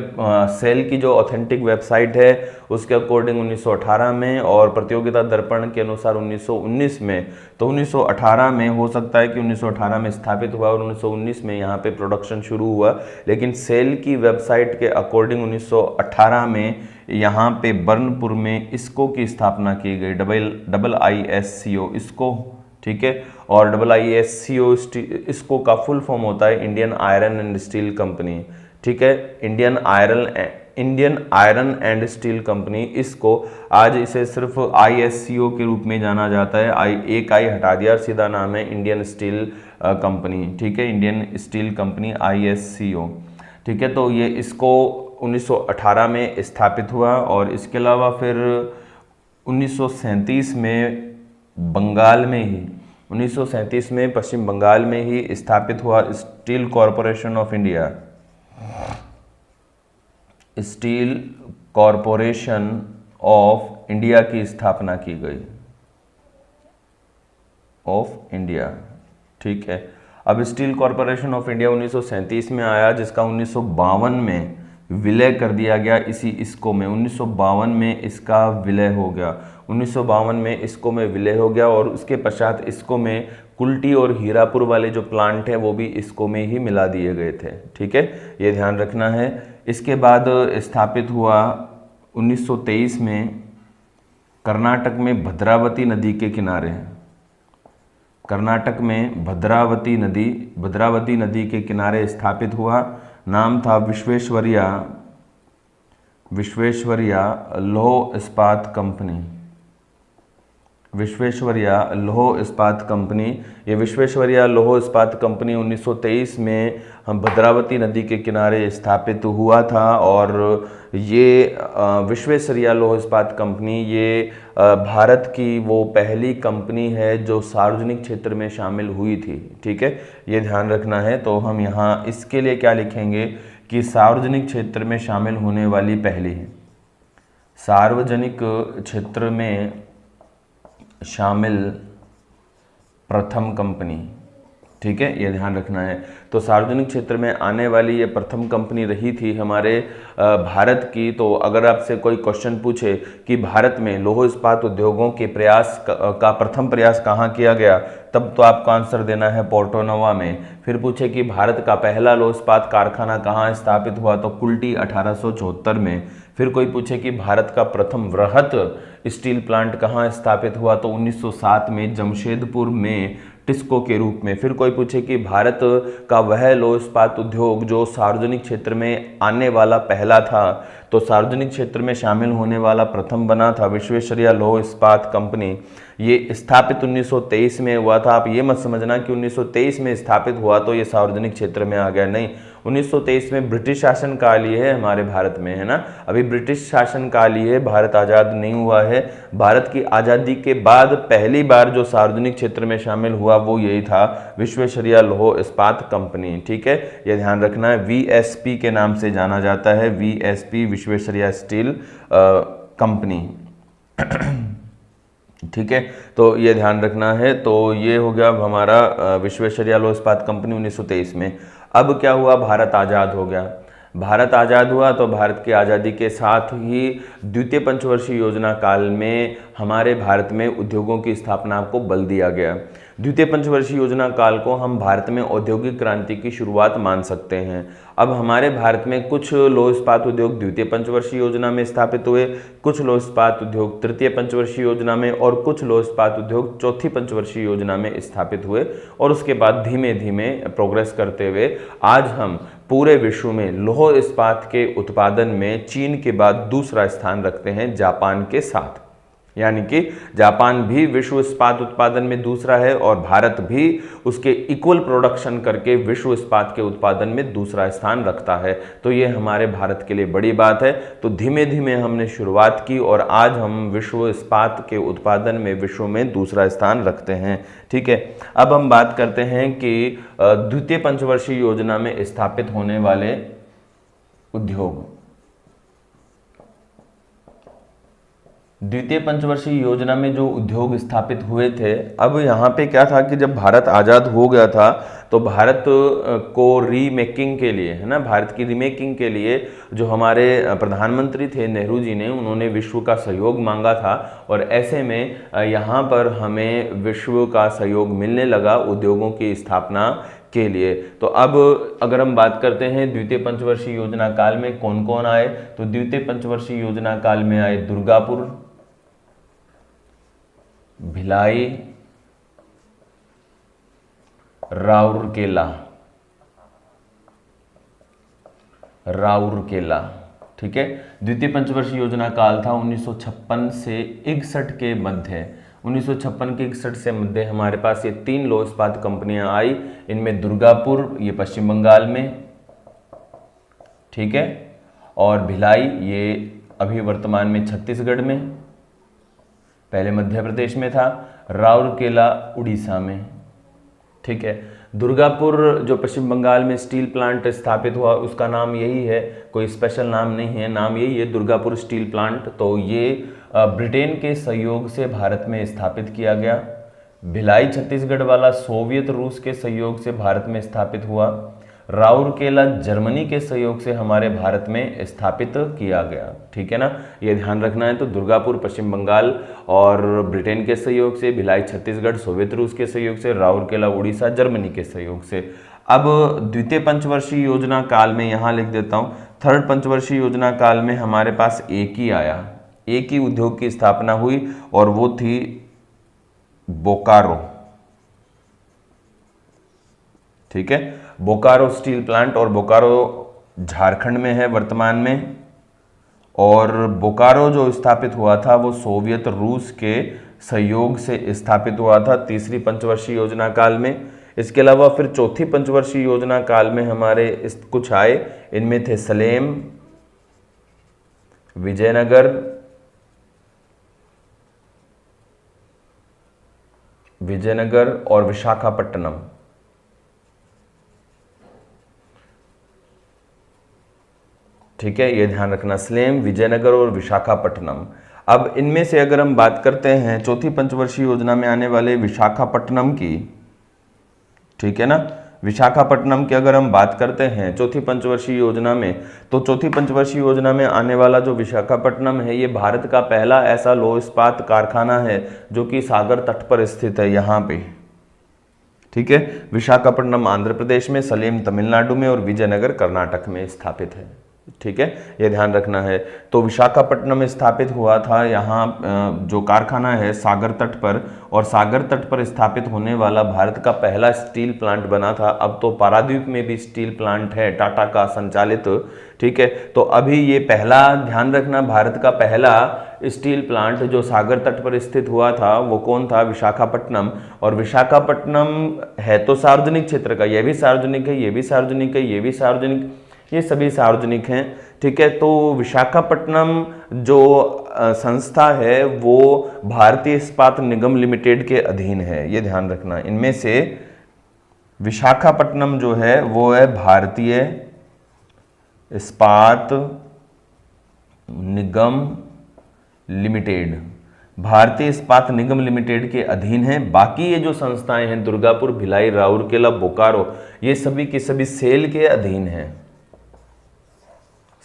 सेल की जो ऑथेंटिक वेबसाइट है उसके अकॉर्डिंग 1918 में और प्रतियोगिता दर्पण के अनुसार 1919 में। तो 1918 में हो सकता है कि 1918 में स्थापित हुआ और 1919 में यहाँ पे प्रोडक्शन शुरू हुआ, लेकिन सेल की वेबसाइट के अकॉर्डिंग 1918 में यहाँ पे बर्नपुर में इसको की स्थापना की गई, IISCO इसको। ठीक है, और IISCO इसको का फुल फॉर्म होता है Indian iron and steel company. ठीक है, Indian iron and steel company, इसको आज इसे सिर्फ ISCO के रूप में जाना जाता है। एक आई हटा दिया, सीधा नाम है इंडियन स्टील कंपनी। ठीक है, इंडियन स्टील कंपनी ISCO। ठीक है, तो ये इसको 1918 में स्थापित हुआ और इसके अलावा फिर 1937 में बंगाल में ही 1937 में पश्चिम बंगाल में ही स्थापित हुआ steel corporation of India. Steel corporation of India की स्थापना की गई, ऑफ इंडिया। ठीक है, अब स्टील कॉरपोरेशन ऑफ इंडिया 1937 में आया, जिसका 1952 में विलय कर दिया गया इसी इसको में। 1952 में इसका विलय हो गया, 1952 में इसको में विलय हो गया और उसके पश्चात इसको में कुल्टी और हीरापुर वाले जो प्लांट हैं वो भी इसको में ही मिला दिए गए थे। ठीक है, ये ध्यान रखना है। इसके बाद स्थापित हुआ 1923 में कर्नाटक में भद्रावती नदी के किनारे। कर्नाटक में भद्रावती नदी के किनारे स्थापित हुआ। नाम था विश्वेश्वरैया लौह इस्पात कंपनी। विश्वेश्वरैया लौह इस्पात कंपनी, ये विश्वेश्वरैया लौह इस्पात कंपनी 1923 में भद्रावती नदी के किनारे स्थापित हुआ था और ये विश्वेश्वरैया लौह इस्पात कंपनी ये भारत की वो पहली कंपनी है जो सार्वजनिक क्षेत्र में शामिल हुई थी। ठीक है, ये ध्यान रखना है। तो हम यहाँ इसके लिए क्या लिखेंगे कि सार्वजनिक क्षेत्र में शामिल होने वाली पहली है, सार्वजनिक क्षेत्र में शामिल प्रथम कंपनी। ठीक है, ये ध्यान रखना है। तो सार्वजनिक क्षेत्र में आने वाली ये प्रथम कंपनी रही थी हमारे भारत की। तो अगर आपसे कोई क्वेश्चन पूछे कि भारत में लौह इस्पात उद्योगों के प्रयास का प्रथम प्रयास कहाँ किया गया, तब तो आपको आंसर देना है पोर्टो नोवा में। फिर पूछे कि भारत का पहला लौह इस्पात कारखाना कहाँ स्थापित हुआ, तो कुल्टी 1874 में। फिर कोई पूछे कि भारत का प्रथम वृहत स्टील प्लांट कहाँ स्थापित हुआ, तो 1907 में जमशेदपुर में टिस्को के रूप में। फिर कोई पूछे कि भारत का वह लौह इस्पात उद्योग जो सार्वजनिक क्षेत्र में आने वाला पहला था, तो सार्वजनिक क्षेत्र में शामिल होने वाला प्रथम बना था विश्वेश्वरैया लौह इस्पात कंपनी। ये स्थापित 1923 में हुआ था। आप ये मत समझना कि 1923 में स्थापित हुआ तो ये सार्वजनिक क्षेत्र में आ गया, नहीं। 1923 में ब्रिटिश शासन काल ही है हमारे भारत में, है ना। अभी ब्रिटिश शासन काल ही है, भारत आज़ाद नहीं हुआ है। भारत की आज़ादी के बाद पहली बार जो सार्वजनिक क्षेत्र में शामिल हुआ वो यही था, विश्वेश्वरैया लौह इस्पात कंपनी। ठीक है, ये ध्यान रखना है। वीएसपी के नाम से जाना जाता है, वीएसपी, विश्वेश्वरैया स्टील कंपनी। ठीक है, तो ये ध्यान रखना है। तो ये हो गया हमारा विश्वेश्वरैया लौह इस्पात कंपनी 1923 में। अब क्या हुआ, भारत आज़ाद हो गया। भारत आज़ाद हुआ तो भारत की आज़ादी के साथ ही द्वितीय पंचवर्षीय योजना काल में हमारे भारत में उद्योगों की स्थापना को बल दिया गया। द्वितीय पंचवर्षीय योजना काल को हम भारत में औद्योगिक क्रांति की शुरुआत मान सकते हैं। अब हमारे भारत में कुछ लौह इस्पात उद्योग द्वितीय पंचवर्षीय योजना में स्थापित हुए, कुछ लौह इस्पात उद्योग तृतीय पंचवर्षीय योजना में, और कुछ लौह इस्पात उद्योग चौथी पंचवर्षीय योजना में स्थापित हुए। और उसके बाद धीमे धीमे प्रोग्रेस करते हुए आज हम पूरे विश्व में लौह इस्पात के उत्पादन में चीन के बाद दूसरा स्थान रखते हैं जापान के साथ। यानी कि जापान भी विश्व इस्पात उत्पादन में दूसरा है और भारत भी उसके इक्वल प्रोडक्शन करके विश्व इस्पात के उत्पादन में दूसरा स्थान रखता है। तो ये हमारे भारत के लिए बड़ी बात है। तो धीमे धीमे हमने शुरुआत की और आज हम विश्व इस्पात के उत्पादन में विश्व में दूसरा स्थान रखते हैं। ठीक है, अब हम बात करते हैं कि द्वितीय पंचवर्षीय योजना में स्थापित होने वाले उद्योग। द्वितीय पंचवर्षीय योजना में जो उद्योग स्थापित हुए थे, अब यहाँ पे क्या था कि जब भारत आज़ाद हो गया था तो भारत को रीमेकिंग के लिए, है ना, भारत की रीमेकिंग के लिए जो हमारे प्रधानमंत्री थे नेहरू जी ने, उन्होंने विश्व का सहयोग मांगा था। और ऐसे में यहाँ पर हमें विश्व का सहयोग मिलने लगा उद्योगों की स्थापना के लिए। तो अब अगर हम बात करते हैं द्वितीय पंचवर्षीय योजना काल में कौन कौन आए, तो द्वितीय पंचवर्षीय योजना काल में आए दुर्गापुर, भिलाई, राउरकेला, ठीक है। द्वितीय पंचवर्षीय योजना काल था 1956 से 61 के मध्य। 1956 के 61 से मध्य हमारे पास ये 3 लौह इस्पात कंपनियां आई। इनमें दुर्गापुर, ये पश्चिम बंगाल में, ठीक है, और भिलाई ये अभी वर्तमान में छत्तीसगढ़ में, पहले मध्य प्रदेश में था, राउरकेला उड़ीसा में। ठीक है, दुर्गापुर जो पश्चिम बंगाल में स्टील प्लांट स्थापित हुआ उसका नाम यही है, कोई स्पेशल नाम नहीं है, नाम यही है दुर्गापुर स्टील प्लांट। तो ये ब्रिटेन के सहयोग से भारत में स्थापित किया गया। भिलाई छत्तीसगढ़ वाला सोवियत रूस के सहयोग से भारत में स्थापित हुआ। राउरकेला जर्मनी के सहयोग से हमारे भारत में स्थापित किया गया। ठीक है ना, ये ध्यान रखना है। तो दुर्गापुर पश्चिम बंगाल और ब्रिटेन के सहयोग से, भिलाई छत्तीसगढ़ सोवियत रूस के सहयोग से, राउरकेला उड़ीसा जर्मनी के सहयोग से। अब द्वितीय पंचवर्षीय योजना काल में यहाँ लिख देता हूँ, थर्ड पंचवर्षीय योजना काल में हमारे पास एक ही आया, एक ही उद्योग की स्थापना हुई और वो थी बोकारो। ठीक है, बोकारो स्टील प्लांट, और बोकारो झारखंड में है वर्तमान में। और बोकारो जो स्थापित हुआ था वो सोवियत रूस के सहयोग से स्थापित हुआ था तीसरी पंचवर्षीय योजना काल में। इसके अलावा फिर चौथी पंचवर्षीय योजना काल में हमारे कुछ आए, इनमें थे सलेम, विजयनगर और विशाखापट्टनम। ठीक है, ये ध्यान रखना, सलेम, विजयनगर और विशाखापट्टनम। अब इनमें से अगर हम बात करते हैं चौथी पंचवर्षीय योजना में आने वाले विशाखापट्टनम की, ठीक है ना, विशाखापट्टनम की अगर हम बात करते हैं चौथी पंचवर्षीय योजना में, तो चौथी पंचवर्षीय योजना में आने वाला जो विशाखापट्टनम है, ये भारत का पहला ऐसा लौह इस्पात कारखाना है जो कि सागर तट पर स्थित है यहाँ पे। ठीक है, विशाखापट्टनम आंध्र प्रदेश में, सलेम तमिलनाडु में और विजयनगर कर्नाटक में स्थापित है। ठीक है, ये ध्यान रखना है। तो विशाखापट्टनम स्थापित हुआ था यहाँ जो कारखाना है सागर तट पर, और सागर तट पर स्थापित होने वाला भारत का पहला स्टील प्लांट बना था। अब तो पारादीप में भी स्टील प्लांट है टाटा का संचालित। ठीक है, तो अभी ये पहला, ध्यान रखना, भारत का पहला स्टील प्लांट जो सागर तट पर स्थित हुआ था वो कौन था? विशाखापट्टनम। और विशाखापट्टनम है तो सार्वजनिक क्षेत्र का, ये भी सार्वजनिक है, ये भी सार्वजनिक है, ये भी सार्वजनिक, ये सभी सार्वजनिक हैं। ठीक है, तो विशाखापट्टनम जो संस्था है वो भारतीय इस्पात निगम लिमिटेड के अधीन है, ये ध्यान रखना। इनमें से विशाखापट्टनम जो है वो है भारतीय इस्पात निगम लिमिटेड, भारतीय इस्पात निगम लिमिटेड के अधीन है। बाकी ये जो संस्थाएं हैं दुर्गापुर, भिलाई, राउरकेला, बोकारो, ये सभी के सभी सेल के अधीन हैं।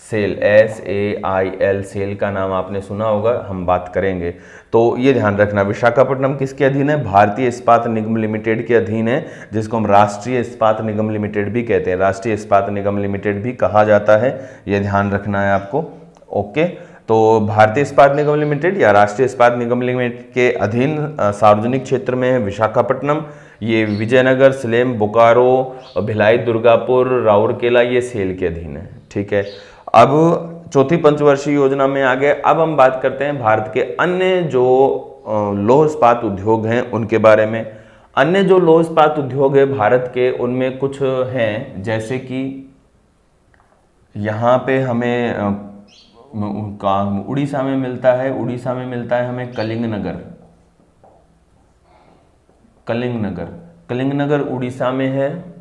सेल, SAIL, सेल का नाम आपने सुना होगा, हम बात करेंगे। तो ये ध्यान रखना, विशाखापट्टनम किसके अधीन है? भारतीय इस्पात निगम लिमिटेड के अधीन है, जिसको हम राष्ट्रीय इस्पात निगम लिमिटेड भी कहते हैं, राष्ट्रीय इस्पात निगम लिमिटेड भी कहा जाता है, ये ध्यान रखना है आपको। ओके, तो भारतीय इस्पात निगम लिमिटेड या राष्ट्रीय इस्पात निगम लिमिटेड के अधीन सार्वजनिक क्षेत्र में है विशाखापट्टनम। ये विजयनगर, सलेम, बोकारो, भिलाई, दुर्गापुर, राउरकेला, ये सेल के अधीन है। ठीक है, अब चौथी पंचवर्षीय योजना में आ गए। अब हम बात करते हैं भारत के अन्य जो लौह इस्पात उद्योग हैं उनके बारे में। अन्य जो लौह इस्पात उद्योग है भारत के, उनमें कुछ हैं, जैसे कि यहाँ पे हमें उड़ीसा में मिलता है, उड़ीसा में मिलता है हमें कलिंगनगर, कलिंगनगर, कलिंगनगर उड़ीसा में है।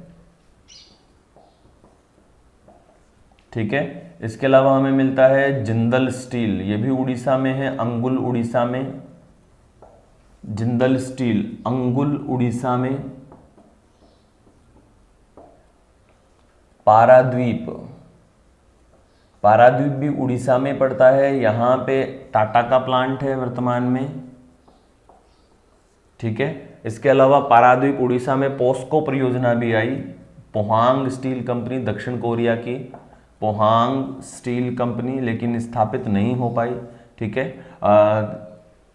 ठीक है, इसके अलावा हमें मिलता है जिंदल स्टील, ये भी उड़ीसा में है, अंगुल उड़ीसा में, जिंदल स्टील अंगुल उड़ीसा में। पाराद्वीप, पाराद्वीप भी उड़ीसा में पड़ता है, यहाँ पे टाटा का प्लांट है वर्तमान में। ठीक है, इसके अलावा पाराद्वीप उड़ीसा में पोस्को परियोजना भी आई, पोहांग स्टील कंपनी, दक्षिण कोरिया की पोहांग स्टील कंपनी, लेकिन स्थापित नहीं हो पाई। ठीक है,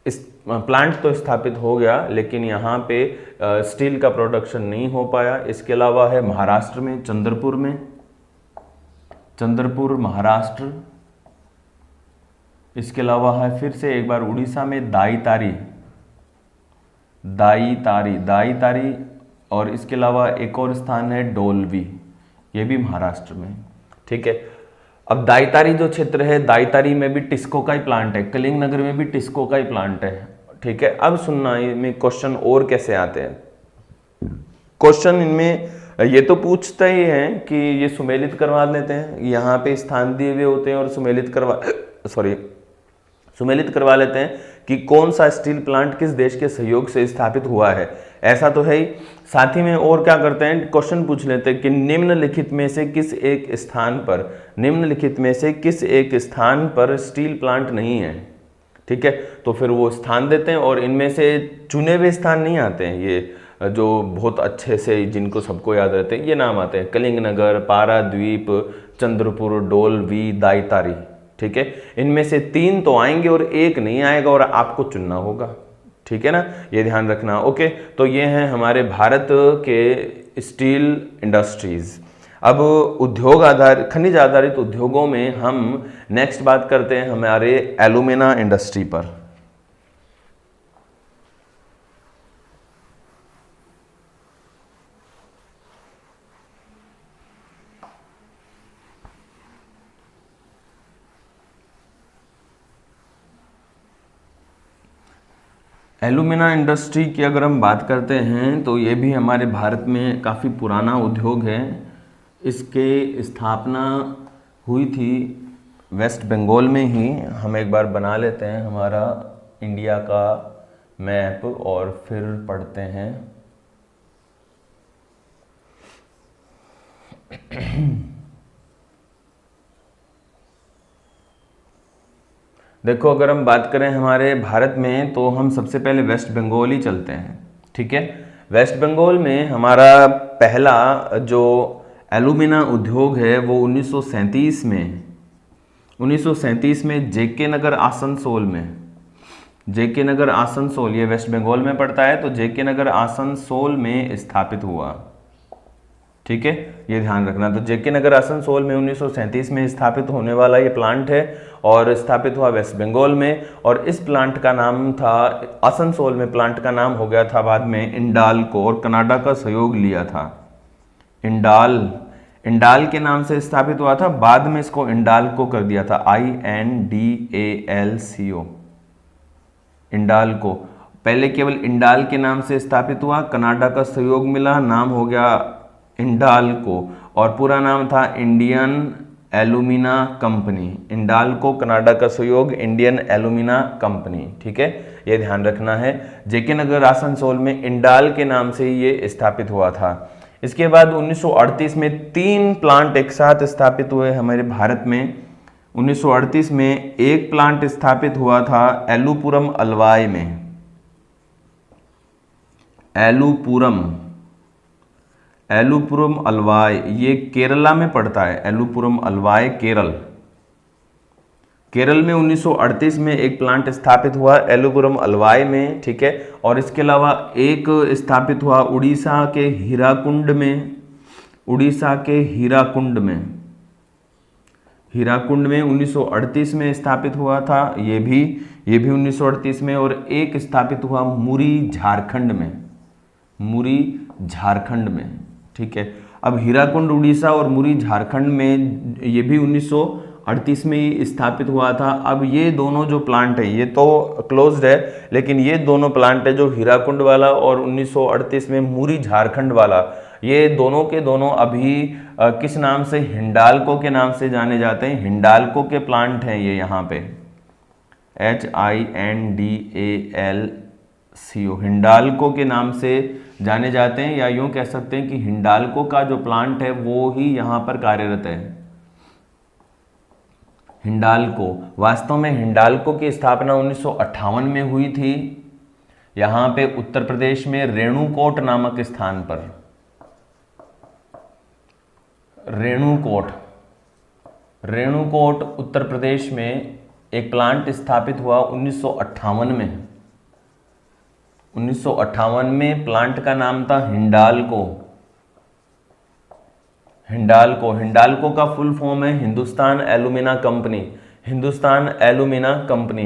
इस प्लांट तो स्थापित हो गया लेकिन यहाँ पे स्टील का प्रोडक्शन नहीं हो पाया। इसके अलावा है महाराष्ट्र में, चंद्रपुर में, चंद्रपुर महाराष्ट्र। इसके अलावा है फिर से एक बार उड़ीसा में दाईतारी, दाईतारी, दाईतारी, और इसके अलावा एक और स्थान है डोलवी, ये भी महाराष्ट्र में। ठीक है, अब दाईतारी जो क्षेत्र है, दाईतारी में भी टिस्को का ही प्लांट है, कलिंगनगर में भी टिस्को का ही प्लांट है। ठीक है, अब सुनना, इनमें क्वेश्चन और कैसे आते हैं। क्वेश्चन इनमें ये तो पूछते ही हैं कि ये सुमेलित करवा देते हैं, यहाँ पे स्थान दिए हुए होते हैं और सुमेलित करवा लेते हैं कि कौन सा स्टील प्लांट किस देश के सहयोग से स्थापित हुआ है। ऐसा तो है ही, साथ ही में और क्या करते हैं, क्वेश्चन पूछ लेते हैं कि निम्नलिखित में से किस एक स्थान पर, निम्नलिखित में से किस एक स्थान पर स्टील प्लांट नहीं है। ठीक है, तो फिर वो स्थान देते हैं और इनमें से चुने हुए स्थान नहीं आते हैं, ये जो बहुत अच्छे से जिनको सबको याद रहते हैं ये नाम आते हैं, कलिंगनगर, पाराद्वीप, चंद्रपुर, डोलवी, दाईतारी। ठीक है, इनमें से 3 तो आएंगे और 1 नहीं आएगा और आपको चुनना होगा। ठीक है ना, ये ध्यान रखना। ओके, तो ये हैं हमारे भारत के स्टील इंडस्ट्रीज। अब उद्योग आधारित, खनिज आधारित उद्योगों में हम नेक्स्ट बात करते हैं हमारे एलुमिना इंडस्ट्री पर। एलुमिना इंडस्ट्री की अगर हम बात करते हैं तो ये भी हमारे भारत में काफ़ी पुराना उद्योग है। इसके स्थापना हुई थी वेस्ट बंगाल में ही हम एक बार बना लेते हैं हमारा इंडिया का मैप और फिर पढ़ते हैं। देखो, अगर हम बात करें हमारे भारत में तो हम सबसे पहले वेस्ट बंगाल ही चलते हैं। ठीक है, वेस्ट बंगाल में हमारा पहला जो एलुमिना उद्योग है वो 1937 में जेके नगर आसनसोल, ये वेस्ट बंगाल में पड़ता है, तो जेके नगर आसनसोल में स्थापित हुआ। ठीक है, ये ध्यान रखना। तो जेके नगर आसनसोल में 1937 में स्थापित होने वाला ये प्लांट है और स्थापित हुआ वेस्ट बंगाल में। और इस प्लांट का नाम था, आसनसोल में प्लांट का नाम हो गया था बाद में इंडाल्को, और कनाडा का सहयोग लिया था। इंडाल के नाम से स्थापित हुआ था, बाद में इसको इंडाल्को कर दिया था, INDALCO, इंडाल्को। पहले केवल इंडाल के नाम से स्थापित हुआ, कनाडा का सहयोग मिला, नाम हो गया इंडाल्को, और पूरा नाम था Indian alumina company. Indalco, Canada का सहयोग, इंडियन एलुमिना कंपनी। ठीक है, ये ध्यान रखना है। जेके नगर आसनसोल में इंडाल के नाम से ये स्थापित हुआ था। इसके बाद 1938 में 3 प्लांट एक साथ स्थापित हुए हमारे भारत में। 1938 में एक प्लांट स्थापित हुआ था एलुपुरम अलवाई में। एलुपुरम अलवाई, ये केरला में पड़ता है। एलुपुरम अलवाई केरल में 1938 में एक प्लांट स्थापित हुआ एलुपुरम अलवाई में। ठीक है, और इसके अलावा एक स्थापित हुआ उड़ीसा के हीराकुंड में 1938 में स्थापित हुआ था। ये भी 1938 में। और एक स्थापित हुआ मुरी झारखंड में। ठीक है, अब हीराकुंड उड़ीसा और मुरी झारखंड में ये भी 1938 में ही स्थापित हुआ था। अब ये दोनों जो प्लांट है ये तो क्लोज्ड है, लेकिन ये दोनों प्लांट है जो हीराकुंड वाला और 1938 में मुरी झारखंड वाला, ये दोनों के दोनों अभी किस नाम से, हिंडाल्को के नाम से जाने जाते हैं। हिंडाल्को के प्लांट हैं ये, यहाँ पे HINDALCO, हिंडाल्को के नाम से जाने जाते हैं, या यूं कह सकते हैं कि हिंडाल्को का जो प्लांट है वो ही यहाँ पर कार्यरत है। हिंडाल्को, वास्तव में हिंडाल्को की स्थापना 1958 में हुई थी, यहाँ पे उत्तर प्रदेश में रेणुकोट नामक स्थान पर। रेणुकोट उत्तर प्रदेश में एक प्लांट स्थापित हुआ 1958 में। 1958 में प्लांट का नाम था हिंडाल्को का फुल फॉर्म है हिंदुस्तान एलुमिना कंपनी।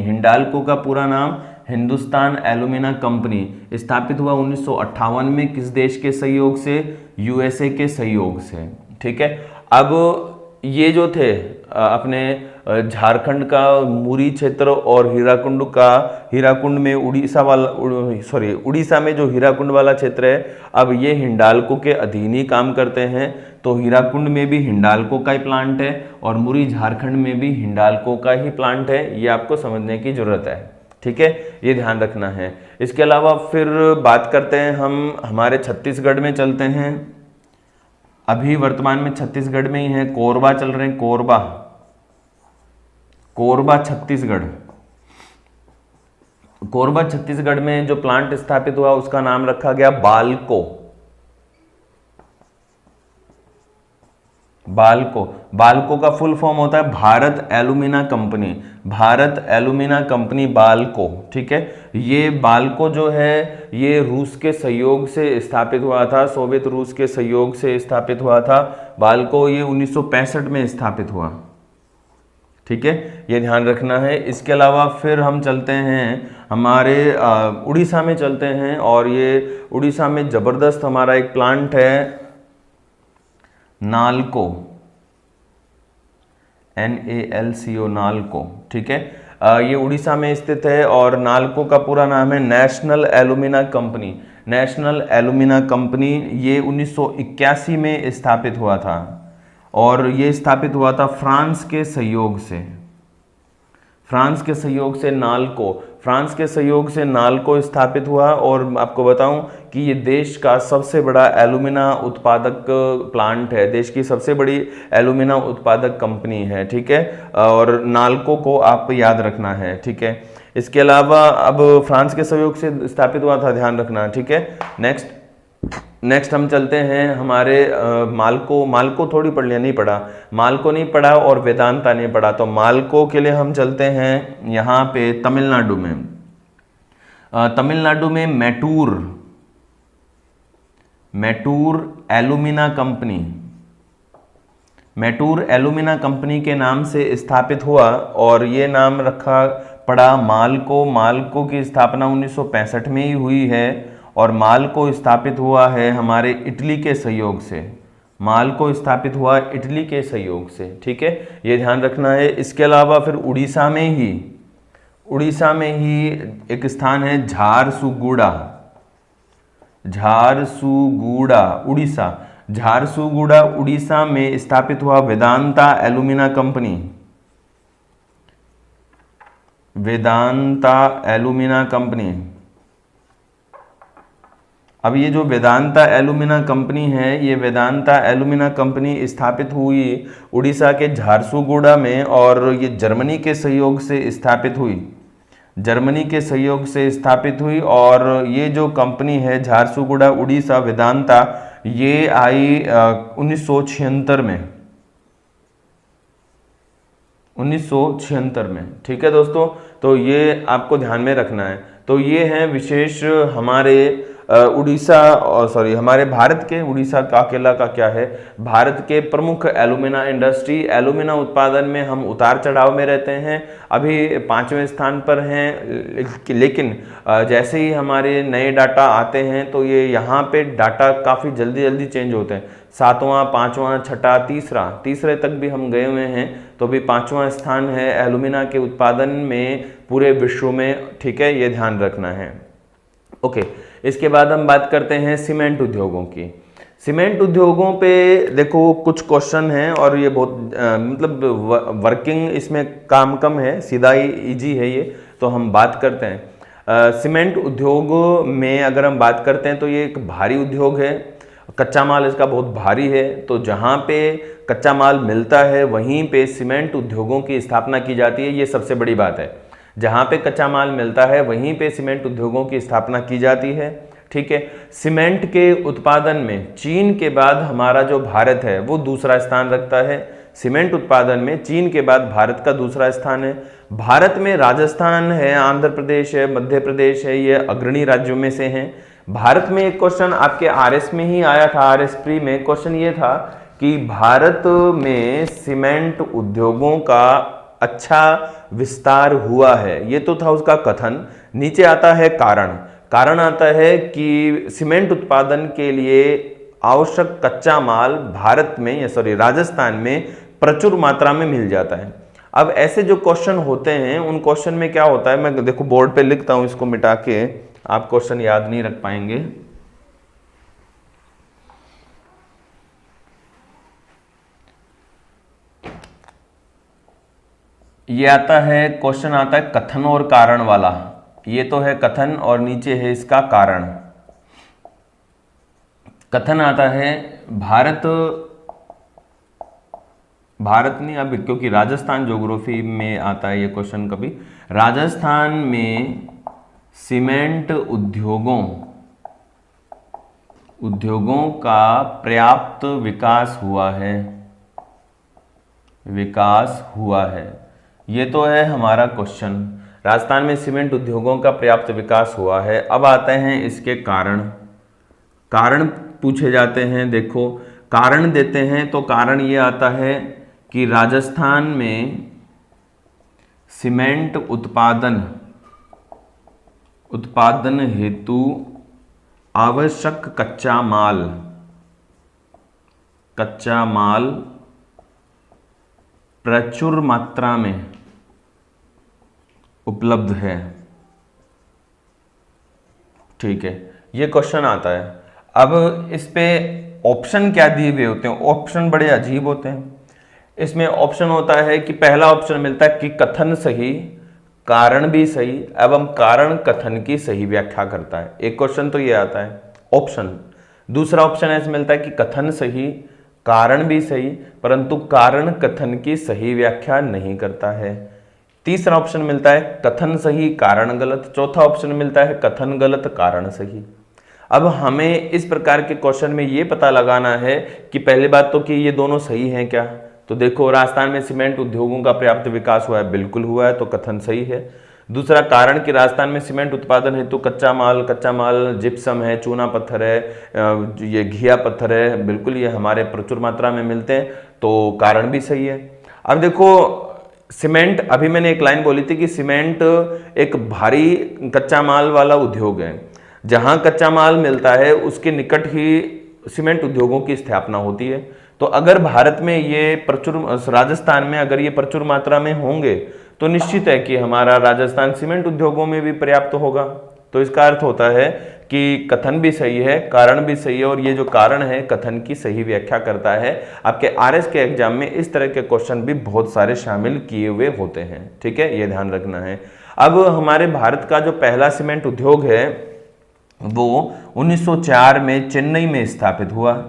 हिंडाल्को का पूरा नाम हिंदुस्तान एलुमिना कंपनी। स्थापित हुआ 1958 में, किस देश के सहयोग से, USA के सहयोग से। ठीक है, अब ये जो थे अपने झारखंड का मुरी क्षेत्र और हीराकुंड में उड़ीसा में जो हीराकुंड वाला क्षेत्र है, अब ये हिंडाल्को के अधीन ही काम करते हैं। तो हीराकुंड में भी हिंडाल्को का ही प्लांट है और मुरी झारखंड में भी हिंडाल्को का ही प्लांट है, ये आपको समझने की जरूरत है। ठीक है, ये ध्यान रखना है। इसके अलावा फिर बात करते हैं हम हमारे छत्तीसगढ़ में चलते हैं। अभी वर्तमान में छत्तीसगढ़ में ही है, कोरबा चल रहे हैं, कोरबा छत्तीसगढ़ में जो प्लांट स्थापित हुआ उसका नाम रखा गया बाल्को का फुल फॉर्म होता है भारत एलुमिना कंपनी बाल्को। ठीक है, ये बाल्को जो है ये रूस के सहयोग से स्थापित हुआ था, सोवियत रूस के सहयोग से स्थापित हुआ था बाल्को। ये 1965 में स्थापित हुआ। ठीक है, ये ध्यान रखना है। इसके अलावा फिर हम चलते हैं हमारे उड़ीसा में चलते हैं, और ये उड़ीसा में जबरदस्त हमारा एक प्लांट है NALCO। ठीक है, ये उड़ीसा में स्थित है और नाल्को का पूरा नाम है नेशनल एलुमिना कंपनी। ये 1981 में स्थापित हुआ था और ये स्थापित हुआ था फ्रांस के सहयोग से। फ्रांस के सहयोग से नालको, फ्रांस के सहयोग से नालको स्थापित हुआ। और आपको बताऊं कि ये देश का सबसे बड़ा एल्यूमिना उत्पादक प्लांट है, देश की सबसे बड़ी एल्यूमिना उत्पादक कंपनी है, ठीक है। और नालको को आप याद रखना है, ठीक है। इसके अलावा अब फ्रांस के सहयोग से स्थापित हुआ था, ध्यान रखना, ठीक है। नेक्स्ट हम चलते हैं हमारे मालको, मालको थोड़ी पढ़ लिया, नहीं पढ़ा, मालको नहीं पढ़ा और वेदांता नहीं पढ़ा। तो मालको के लिए हम चलते हैं यहाँ पे तमिलनाडु में। तमिलनाडु में Mettur alumina company, Mettur alumina company के नाम से स्थापित हुआ और ये नाम रखा पड़ा मालको। मालको की स्थापना 1965 में ही हुई है और मालको स्थापित हुआ है हमारे इटली के सहयोग से, मालको स्थापित हुआ इटली के सहयोग से, ठीक है, ये ध्यान रखना है। इसके अलावा फिर उड़ीसा में ही एक स्थान है झारसुगुड़ा, उड़ीसा, झारसुगुड़ा उड़ीसा में स्थापित हुआ Vedanta alumina company, Vedanta alumina company. अब ये जो वेदांता एल्यूमिना कंपनी है, ये वेदांता एल्यूमिना कंपनी स्थापित हुई उड़ीसा के झारसुगुड़ा में और ये जर्मनी के सहयोग से स्थापित हुई, जर्मनी के सहयोग से स्थापित हुई। और ये जो कंपनी है झारसुगुड़ा उड़ीसा वेदांता, ये आई 1976 में, 1976 में, ठीक है दोस्तों। तो ये आपको ध्यान में रखना है। तो ये हैं विशेष हमारे उड़ीसा और हमारे भारत के, उड़ीसा का अकेला का क्या है, भारत के प्रमुख एल्यूमिना इंडस्ट्री, एल्यूमिना उत्पादन में हम उतार चढ़ाव में रहते हैं। अभी 5वें स्थान पर हैं, लेकिन जैसे ही हमारे नए डाटा आते हैं तो ये यहाँ पे डाटा काफ़ी जल्दी चेंज होते हैं। 7वां, 5वां, 6ठा, तीसरे तक भी हम गए हुए हैं। तो भी 5वां स्थान है एल्यूमिना के उत्पादन में पूरे विश्व में, ठीक है, ये ध्यान रखना है। ओके, इसके बाद हम बात करते हैं सीमेंट उद्योगों की। सीमेंट उद्योगों पे देखो कुछ क्वेश्चन हैं और ये बहुत मतलब वर्किंग इसमें काम कम है, सीधा ही इजी है ये, तो हम बात करते हैं। सीमेंट उद्योग में अगर हम बात करते हैं तो ये एक भारी उद्योग है, कच्चा माल इसका बहुत भारी है। तो जहाँ पे कच्चा माल मिलता है वहीं पे सीमेंट उद्योगों की स्थापना की जाती है, ये सबसे बड़ी बात है। जहाँ पे कच्चा माल मिलता है वहीं पे सीमेंट उद्योगों की स्थापना की जाती है, ठीक है। सीमेंट के उत्पादन में चीन के बाद हमारा जो भारत है वो दूसरा स्थान रखता है। सीमेंट उत्पादन में चीन के बाद भारत का दूसरा स्थान है। भारत में राजस्थान है, आंध्र प्रदेश है, मध्य प्रदेश है, ये अग्रणी राज्यों में से हैं। भारत में एक क्वेश्चन आपके आरएस में ही आया था, आरएस प्री में क्वेश्चन ये था कि भारत में सीमेंट उद्योगों का अच्छा विस्तार हुआ है, ये तो था उसका कथन। नीचे आता है कारण आता है कि सीमेंट उत्पादन के लिए आवश्यक कच्चा माल भारत में या राजस्थान में प्रचुर मात्रा में मिल जाता है। अब ऐसे जो क्वेश्चन होते हैं उन क्वेश्चन में क्या होता है, मैं देखो बोर्ड पे लिखता हूं, इसको मिटा के आप क्वेश्चन याद नहीं रख पाएंगे। ये आता है क्वेश्चन, आता है कथन और कारण वाला। ये तो है कथन और नीचे है इसका कारण। कथन आता है भारत नहीं, अब क्योंकि राजस्थान ज्योग्राफी में आता है ये क्वेश्चन कभी, राजस्थान में सीमेंट उद्योगों का पर्याप्त विकास हुआ है। ये तो है हमारा क्वेश्चन, राजस्थान में सीमेंट उद्योगों का पर्याप्त विकास हुआ है। अब आते हैं इसके कारण पूछे जाते हैं। देखो कारण देते हैं तो कारण ये आता है कि राजस्थान में सीमेंट उत्पादन हेतु आवश्यक कच्चा माल प्रचुर मात्रा में उपलब्ध है, ठीक है, ये क्वेश्चन आता है। अब इस पे ऑप्शन क्या दिए हुए होते हैं, ऑप्शन बड़े अजीब होते हैं। इसमें ऑप्शन होता है कि पहला ऑप्शन मिलता है कि कथन सही, कारण भी सही एवं कारण कथन की सही व्याख्या करता है। एक क्वेश्चन तो ये आता है ऑप्शन। दूसरा ऑप्शन ऐसे मिलता है कि कथन सही, कारण भी सही, परंतु कारण कथन की सही व्याख्या नहीं करता है। तीसरा ऑप्शन मिलता है कथन सही कारण गलत। चौथा ऑप्शन मिलता है कथन गलत कारण सही। अब हमें इस प्रकार के क्वेश्चन में ये पता लगाना है कि पहली बात तो कि ये दोनों सही हैं क्या। तो देखो, राजस्थान में सीमेंट उद्योगों का पर्याप्त विकास हुआ है, बिल्कुल हुआ है, तो कथन सही है। दूसरा कारण कि राजस्थान में सीमेंट उत्पादन हेतु कच्चा माल जिप्सम है, चूना पत्थर है, ये घिया पत्थर है, बिल्कुल ये हमारे प्रचुर मात्रा में मिलते हैं, तो कारण भी सही है। अब देखो सीमेंट, अभी मैंने एक लाइन बोली थी कि सीमेंट एक भारी कच्चा माल वाला उद्योग है। जहां कच्चा माल मिलता है उसके निकट ही सीमेंट उद्योगों की स्थापना होती है। तो अगर भारत में ये प्रचुर, राजस्थान में अगर ये प्रचुर मात्रा में होंगे तो निश्चित है कि हमारा राजस्थान सीमेंट उद्योगों में भी पर्याप्त होगा। तो इसका अर्थ होता है कि कथन भी सही है, कारण भी सही है, और ये जो कारण है कथन की सही व्याख्या करता है। आपके आरएस के एग्जाम में इस तरह के क्वेश्चन भी बहुत सारे शामिल किए हुए होते हैं, ठीक है, ये ध्यान रखना है। अब हमारे भारत का जो पहला सीमेंट उद्योग है वो 1904 में चेन्नई में स्थापित हुआ।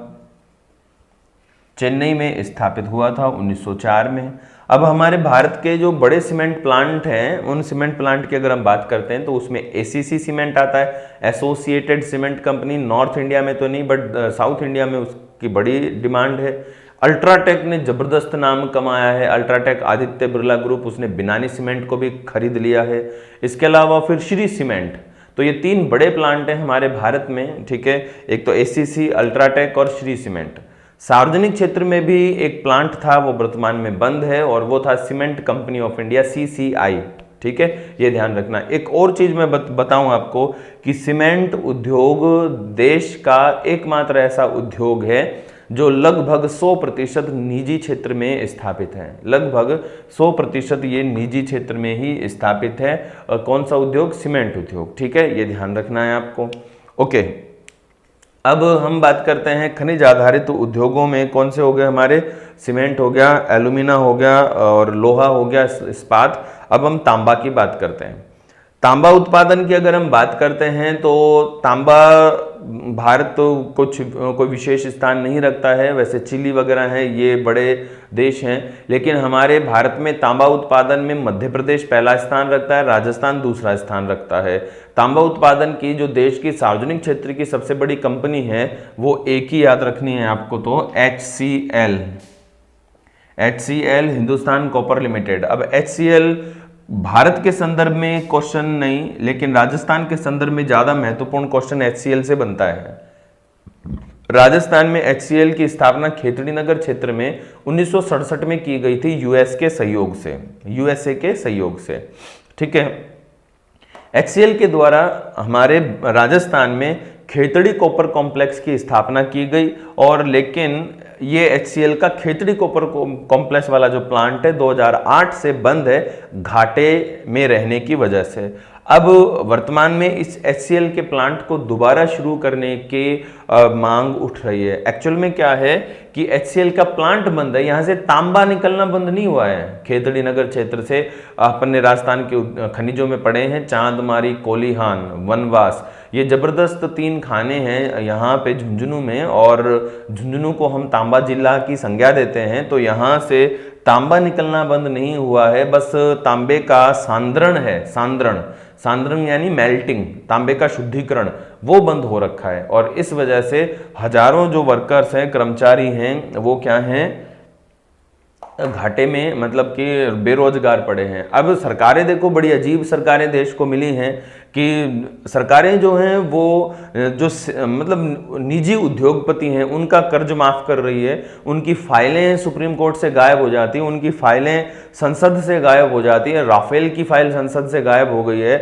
चेन्नई में स्थापित हुआ था 1904 में। अब हमारे भारत के जो बड़े सीमेंट प्लांट हैं, उन सीमेंट प्लांट की अगर हम बात करते हैं तो उसमें एसीसी सीमेंट आता है, associated cement company. North India में तो नहीं, बट साउथ इंडिया में उसकी बड़ी डिमांड है। अल्ट्राटेक ने जबरदस्त नाम कमाया है। अल्ट्राटेक, आदित्य बिरला ग्रुप, उसने बिनानी सीमेंट को भी खरीद लिया है। इसके अलावा फिर श्री सीमेंट। तो ये तीन बड़े प्लांट हैं हमारे भारत में, ठीक है, एक तो एसीसी, अल्ट्राटेक और श्री सीमेंट। सार्वजनिक क्षेत्र में भी एक प्लांट था, वो वर्तमान में बंद है, और वो था cement company of India, CCI, ठीक है, ये ध्यान रखना। एक और चीज मैं बताऊं आपको कि सीमेंट उद्योग देश का एकमात्र ऐसा उद्योग है जो लगभग 100% निजी क्षेत्र में स्थापित है। लगभग 100% ये निजी क्षेत्र में ही स्थापित है। कौन सा उद्योग? सीमेंट उद्योग, ठीक है, ये ध्यान रखना है आपको। ओके, अब हम बात करते हैं खनिज आधारित उद्योगों में कौन से हो गए हमारे। सीमेंट हो गया, एल्यूमिना हो गया, और लोहा हो गया, इस्पात। अब हम तांबा की बात करते हैं। तांबा उत्पादन की अगर हम बात करते हैं तो तांबा भारत तो कोई विशेष स्थान नहीं रखता है। वैसे चिली वगैरह हैं, ये बड़े देश हैं, लेकिन हमारे भारत में तांबा उत्पादन में मध्य प्रदेश पहला स्थान रखता है, राजस्थान दूसरा स्थान रखता है। तांबा उत्पादन की जो देश की सार्वजनिक क्षेत्र की सबसे बड़ी कंपनी है वो एक ही याद रखनी है आपको, तो HCL, हिंदुस्तान कॉपर लिमिटेड। अब HCL भारत के संदर्भ में क्वेश्चन नहीं, लेकिन राजस्थान के संदर्भ में ज्यादा महत्वपूर्ण क्वेश्चन HCL से बनता है। राजस्थान में HCL की स्थापना खेतड़ी नगर क्षेत्र में 1967 में की गई थी, यूएसए के सहयोग से, ठीक है। HCL के द्वारा हमारे राजस्थान में खेतड़ी कॉपर कॉम्प्लेक्स की स्थापना की गई, और लेकिन ये HCL का खेतड़ी कॉपर कॉम्प्लेक्स वाला जो प्लांट है 2008 से बंद है, घाटे में रहने की वजह से। अब वर्तमान में इस HCL के प्लांट को दोबारा शुरू करने की मांग उठ रही है। एक्चुअल में क्या है कि HCL का प्लांट बंद है, यहाँ से तांबा निकलना बंद नहीं हुआ है। खेतड़ी नगर क्षेत्र से अपने राजस्थान के खनिजों में पड़े हैं चांदमारी, कोलीहान, वनवास, ये जबरदस्त 3 खाने हैं यहाँ पे झुंझुनू में, और झुंझुनू को हम तांबा जिला की संज्ञा देते हैं। तो यहाँ से तांबा निकलना बंद नहीं हुआ है, बस तांबे का सांद्रण है, सांद्रण यानी मेल्टिंग, तांबे का शुद्धिकरण, वो बंद हो रखा है। और इस वजह से हजारों जो वर्कर्स हैं, कर्मचारी हैं, वो क्या हैं, घाटे में, मतलब कि बेरोजगार पड़े हैं। अब सरकारें देखो, बड़ी अजीब सरकारें देश को मिली हैं कि सरकारें जो हैं वो जो मतलब निजी उद्योगपति हैं उनका कर्ज माफ कर रही है, उनकी फाइलें सुप्रीम कोर्ट से गायब हो जाती हैं, उनकी फाइलें संसद से गायब हो जाती है। राफेल की फाइल संसद से गायब हो गई है,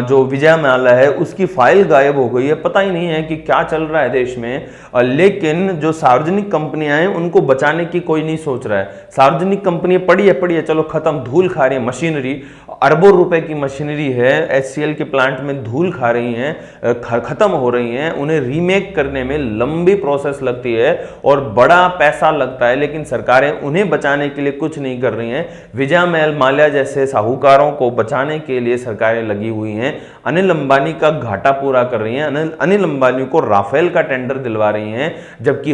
जो विजय माल्या है उसकी फाइल गायब हो गई है। पता ही नहीं है कि क्या चल रहा है देश में। लेकिन जो सार्वजनिक कंपनियां हैं उनको बचाने की कोई नहीं सोच रहा है। सार्वजनिक कंपनी पड़ी है, चलो खत्म, धूल खा रही है। मशीनरी, अरबों रुपए की मशीनरी है HCL के प्लांट प्लांट में धूल खा रही हैं, खत्म हो रही हैं, उन्हें रीमेक करने में लंबी प्रोसेस लगती है और बड़ा पैसा लगता है, लेकिन सरकारें उन्हें बचाने के लिए कुछ नहीं कर रही हैं। विजय माल्या जैसे साहूकारों को बचाने के लिए सरकारें लगी हुई हैं। अनिल अंबानी का घाटा पूरा कर रही हैं, अनिल अंबानी को राफेल का टेंडर दिलवा रही हैं, जबकि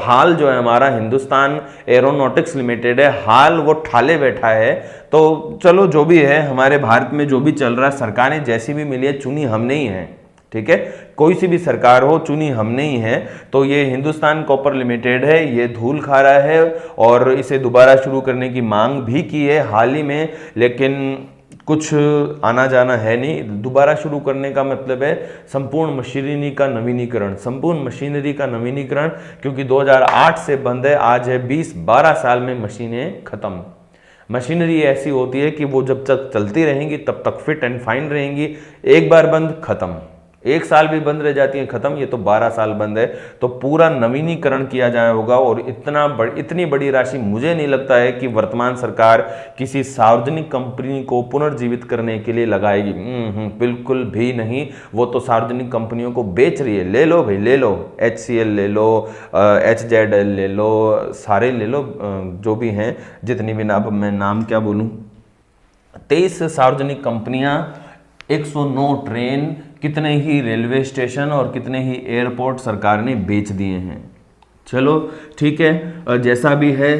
हाल जो है हमारा हिंदुस्तान एरोनॉटिक्स लिमिटेड है, हाल वो ठाले बैठा है। तो चलो जो भी है, हमारे भारत में जो भी चल रहा है, सरकारें जैसी भी मिली है, चुनी हमने ही है, ठीक है, कोई सी भी सरकार हो, चुनी हमने ही है। तो ये हिंदुस्तान कॉपर लिमिटेड है, ये धूल खा रहा है और इसे दोबारा शुरू करने की मांग भी की है हाल ही में, लेकिन कुछ आना जाना है नहीं। दोबारा शुरू करने का मतलब है संपूर्ण मशीनरी का नवीनीकरण, संपूर्ण मशीनरी का नवीनीकरण, क्योंकि 2008 से बंद है, आज है 20-12 साल में मशीनें खत्म। मशीनरी ऐसी होती है कि वो जब तक चलती रहेंगी तब तक फिट एंड फाइन रहेंगी, एक बार बंद खत्म, एक साल भी बंद रह जाती है खत्म, ये तो 12 साल बंद है। तो पूरा नवीनीकरण किया जाए होगा और इतनी बड़ी राशि मुझे नहीं लगता है कि वर्तमान सरकार किसी सार्वजनिक कंपनी को पुनर्जीवित करने के लिए लगाएगी। बिल्कुल भी नहीं, वो तो सार्वजनिक कंपनियों को बेच रही है। ले लो भाई, ले लो, HCL ले लो, HZL ले लो, सारे ले लो जो भी हैं, जितनी भी अब मैं नाम क्या बोलूँ, 23 सार्वजनिक कंपनियां, 109 ट्रेन, कितने ही रेलवे स्टेशन और कितने ही एयरपोर्ट सरकार ने बेच दिए हैं। चलो ठीक है, जैसा भी है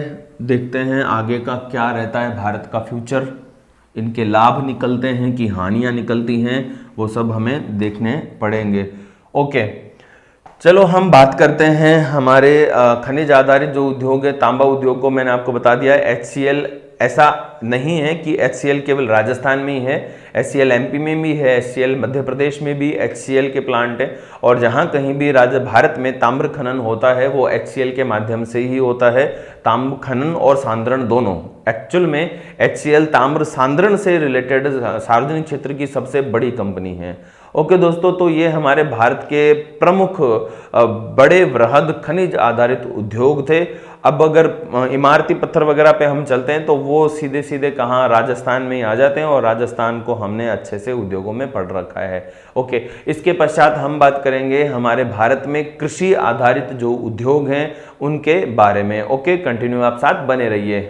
देखते हैं आगे का क्या रहता है, भारत का फ्यूचर, इनके लाभ निकलते हैं कि हानियां निकलती हैं, वो सब हमें देखने पड़ेंगे। ओके, चलो हम बात करते हैं हमारे खनिज आधारित जो उद्योग है, तांबा उद्योग को मैंने आपको बता दिया है। HCL, ऐसा नहीं है कि HCL केवल राजस्थान में ही है, HCL MP में भी है, HCL मध्य प्रदेश में भी HCL के प्लांट है, और जहां कहीं भी भारत में ताम्र खनन होता है वो HCL के माध्यम से ही होता है। ताम्र खनन और सांद्रण दोनों, एक्चुअल में HCL ताम्र सांद्रण से रिलेटेड सार्वजनिक क्षेत्र की सबसे बड़ी कंपनी है। ओके दोस्तों, तो ये हमारे भारत के प्रमुख बड़े वृहद खनिज आधारित उद्योग थे। अब अगर इमारती पत्थर वगैरह पे हम चलते हैं तो वो सीधे सीधे कहाँ, राजस्थान में ही आ जाते हैं, और राजस्थान को हमने अच्छे से उद्योगों में पढ़ रखा है। ओके, इसके पश्चात हम बात करेंगे हमारे भारत में कृषि आधारित जो उद्योग हैं उनके बारे में। ओके, कंटिन्यू आप साथ बने रहिए।